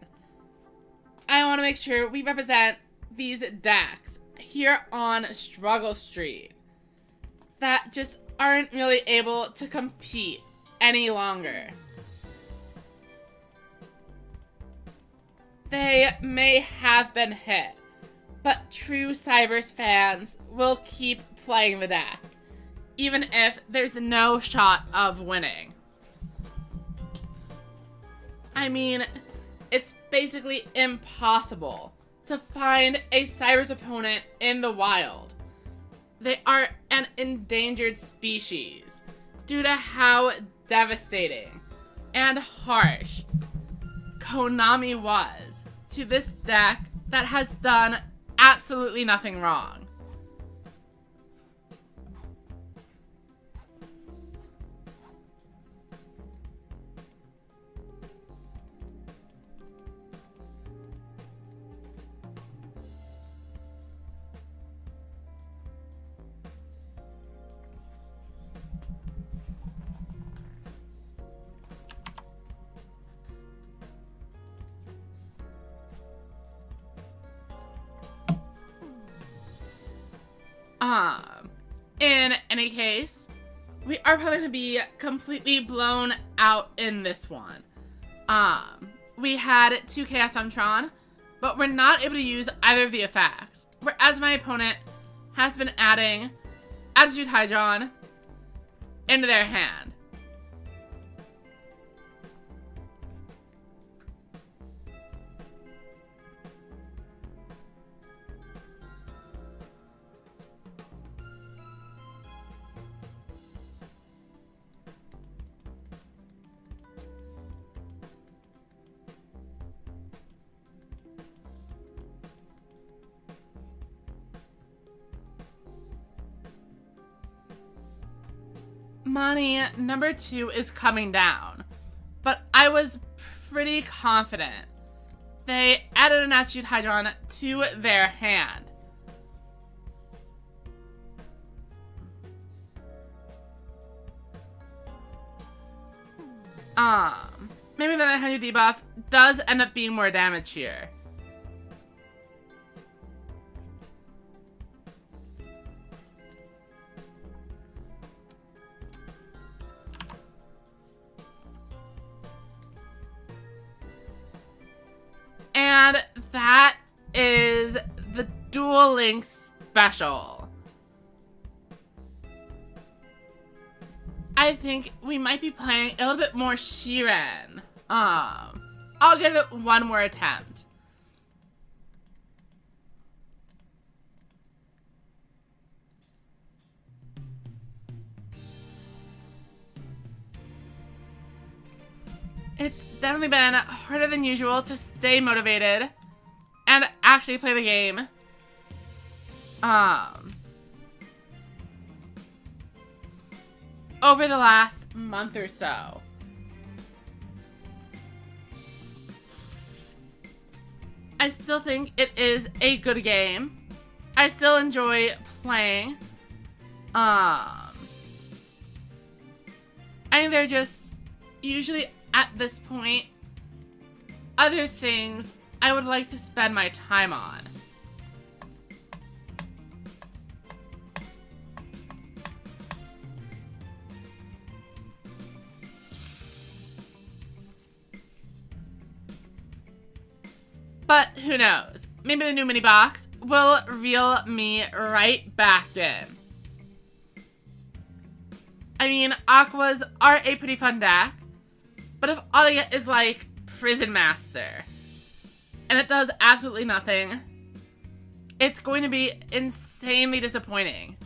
I want to make sure we represent these decks here on Struggle Street that just aren't really able to compete any longer. They may have been hit, but true Cybers fans will keep playing the deck, even if there's no shot of winning. I mean, it's basically impossible to find a Cybers opponent in the wild. They are an endangered species due to how devastating and harsh Konami was to this deck that has done absolutely nothing wrong. In any case, we are probably going to be completely blown out in this one. We had 2 Chaos Tron, but we're not able to use either of the effects. Whereas my opponent has been adding Attitude Hydron into their hand. Money number 2 is coming down, but I was pretty confident they added an Attitude Hydron to their hand. Maybe the 900 debuff does end up being more damage here. And that is the Duel Link special. I think we might be playing a little bit more Shiren. I'll give it one more attempt. It's definitely been harder than usual to stay motivated and actually play the game. Over the last month or so. I still think it is a good game. I still enjoy playing. I think they're just usually at this point other things I would like to spend my time on. But who knows? Maybe the new mini box will reel me right back in. I mean, Aquas are a pretty fun deck, but if all I get is like Prison Master, and it does absolutely nothing, it's going to be insanely disappointing.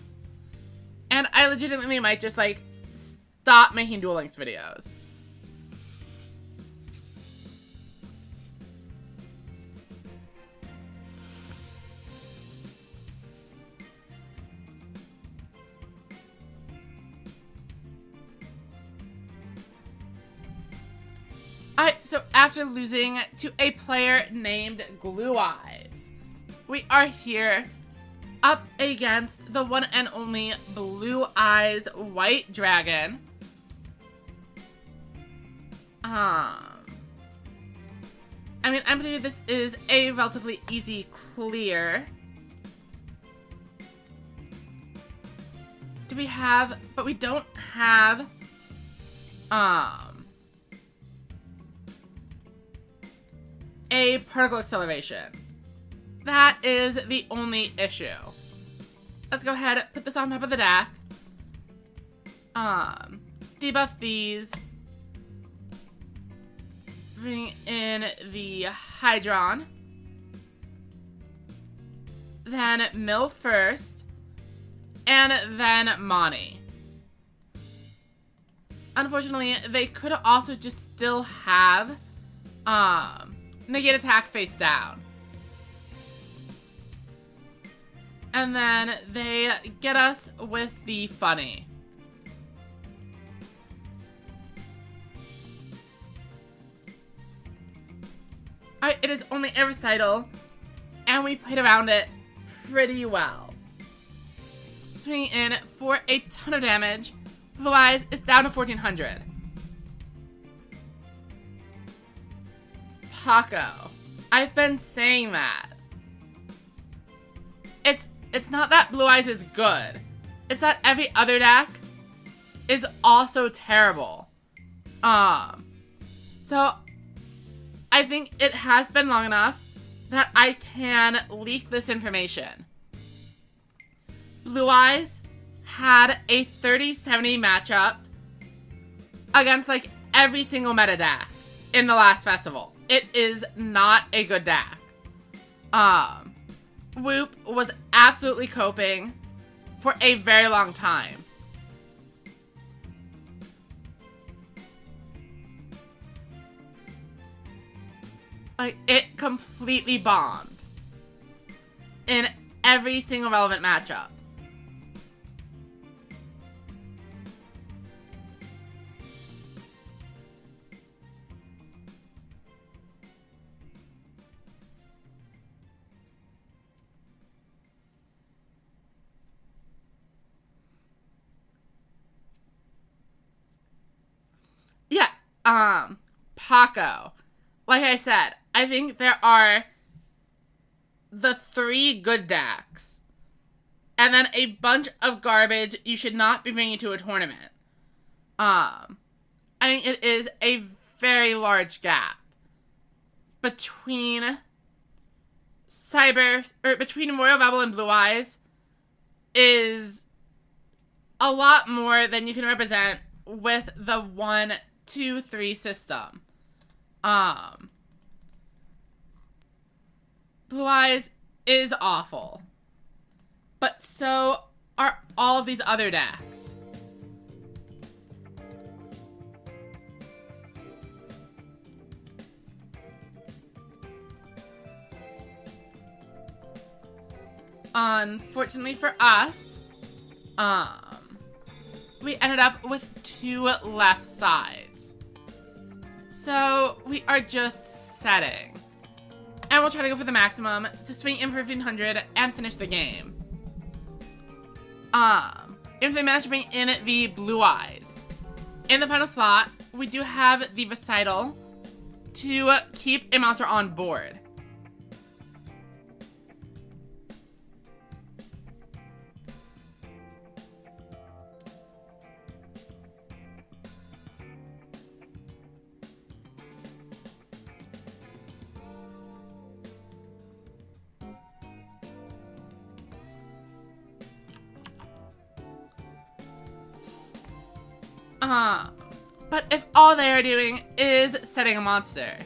And I legitimately might just like stop making Duel Links videos. So after losing to a player named Glue Eyes, we are here up against the one and only Blue Eyes White Dragon. I mean, I'm pretty sure this is a relatively easy clear. Do we have, but we don't have, a a particle acceleration. That is the only issue. Let's go ahead and put this on top of the deck. Debuff these. Bring in the Hydron. Then Mill first. And then Moni. Unfortunately, they could also just still have negate attack face down. And then they get us with the funny. Alright, it is only a recital, and we played around it pretty well. Swinging in for a ton of damage. Blue Eyes is down to 1400. Paco. I've been saying that. It's not that Blue Eyes is good. It's that every other deck is also terrible. So I think it has been long enough that I can leak this information. Blue Eyes had a 30-70 matchup against like every single meta deck in the last festival. It is not a good deck. Whoop was absolutely coping for a very long time. Like, it completely bombed in every single relevant matchup. Yeah, Paco. Like I said, I think there are the 3 good decks, and then a bunch of garbage you should not be bringing to a tournament. I think it is a very large gap between between Royal Rebel and Blue Eyes is a lot more than you can represent with the 1, 2, 3 system. Blue Eyes is awful. But so are all of these other decks. Unfortunately for us, we ended up with 2 left sides. So we are just setting. And we'll try to go for the maximum to swing in for 1500 and finish the game. If they manage to bring in the Blue Eyes. In the final slot, we do have the Recital to keep a monster on board. But if all they are doing is setting a monster,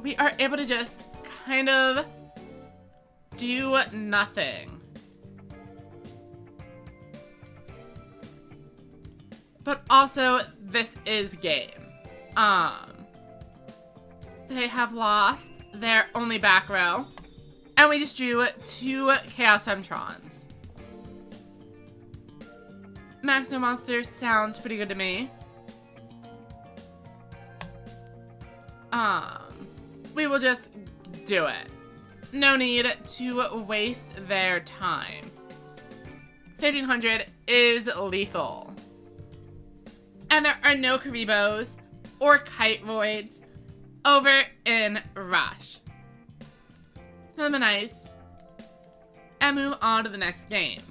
we are able to just kind of do nothing. But also, this is game. They have lost their only back row, and we just drew 2 Chaos Femtrons. Maximum Monster sounds pretty good to me. We will just do it. No need to waste their time. 1500 is lethal. And there are no Karibos or Kite Voids over in Rush. Throw them nice. And move on to the next game.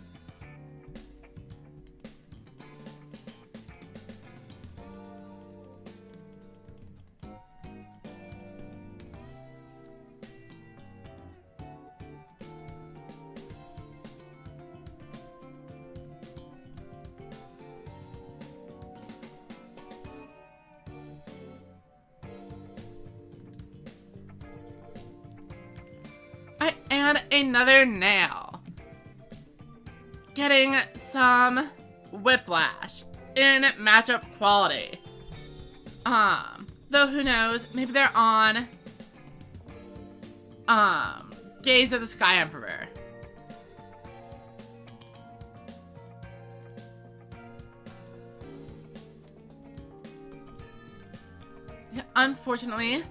And another nail. Getting some whiplash in matchup quality. Though who knows, maybe they're on Gaze of the Sky Emperor. Yeah, unfortunately,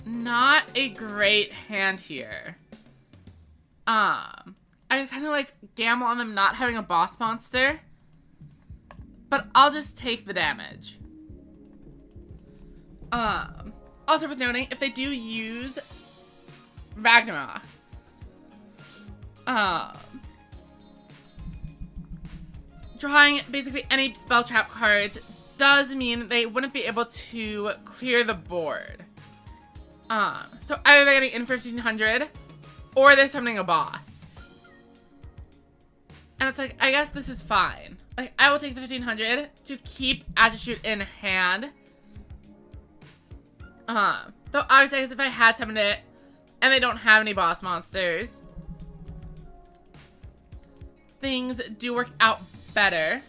not a great hand here. I kind of like gamble on them not having a boss monster, but I'll just take the damage. Also worth noting, if they do use Ragnarok, drawing basically any spell trap cards does mean they wouldn't be able to clear the board. So either they're getting in for 1500 or they're summoning a boss. And it's like, I guess this is fine. Like, I will take the 1500 to keep Attribute in hand. Though obviously, I guess if I had summoned it and they don't have any boss monsters, things do work out better.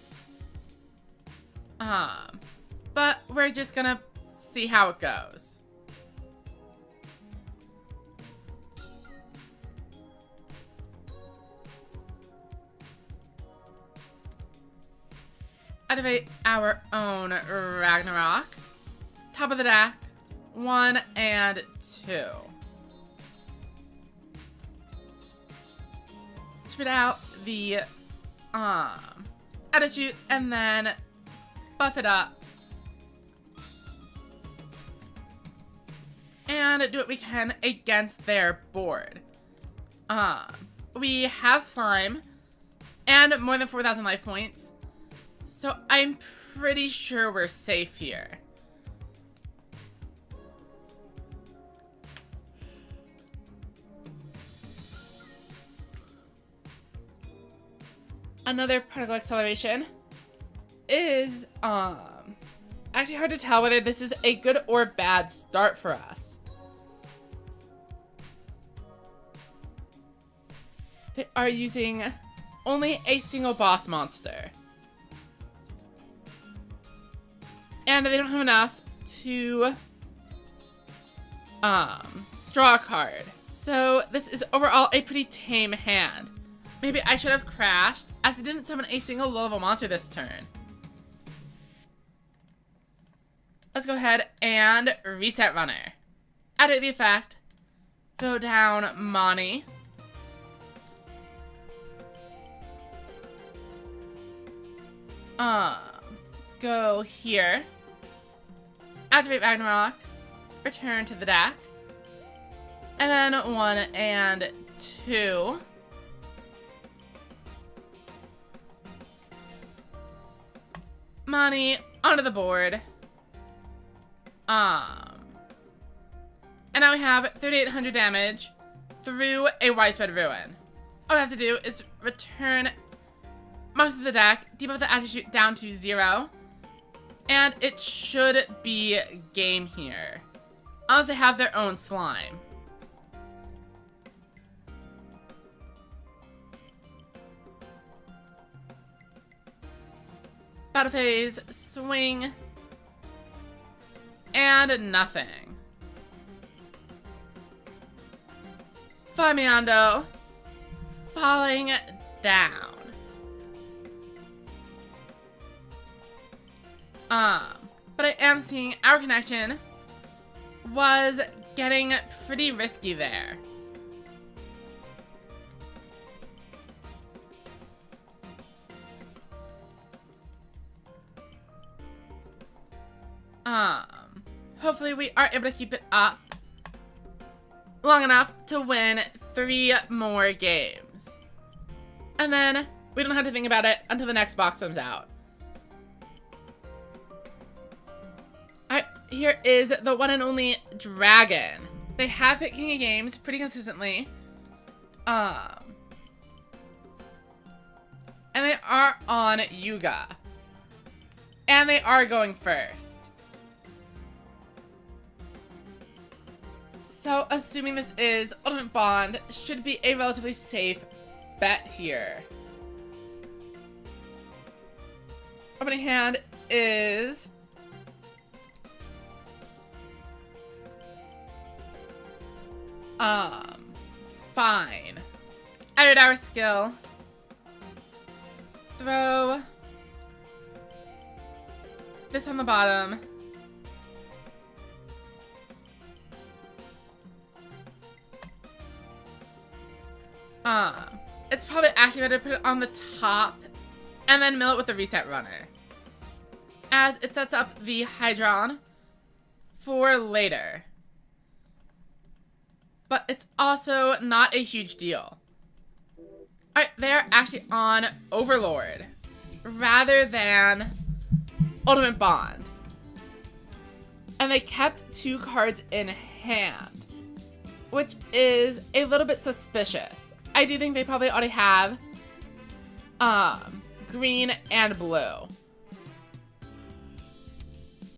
But we're just gonna see how it goes. Activate our own Ragnarok. Top of the deck, 1 and 2. Spit out the Attitude and then buff it up. And do what we can against their board. We have slime and more than 4,000 life points. So I'm pretty sure we're safe here. Another particle acceleration is actually hard to tell whether this is a good or bad start for us. They are using only a single boss monster. And they don't have enough to draw a card. So this is overall a pretty tame hand. Maybe I should have crashed, as I didn't summon a single low-level monster this turn. Let's go ahead and reset runner. Edit the effect. Throw down Mani. Go here. Activate Ragnarok. Return to the deck. And then 1 and 2. Money onto the board. And now we have 3,800 damage through a widespread ruin. All we have to do is return most of the deck, debuff the attribute down to 0, and it should be game here. Unless they have their own slime. Battle phase, swing, and nothing. Famiando, falling down. But I am seeing our connection was getting pretty risky there. Hopefully we are able to keep it up long enough to win 3 more games. And then we don't have to think about it until the next box comes out. Alright, here is the one and only Dragon. They have hit King of Games pretty consistently. And they are on Yuga. And they are going first. So, assuming this is Ultimate Bond, should be a relatively safe bet here. Opening hand is... fine. Edit our skill. Throw this on the bottom. It's probably actually better to put it on the top and then mill it with the reset runner, as it sets up the Hydron for later. But it's also not a huge deal. Alright, they're actually on Overlord rather than Ultimate Bond. And they kept 2 cards in hand, which is a little bit suspicious. I do think they probably already have green and blue.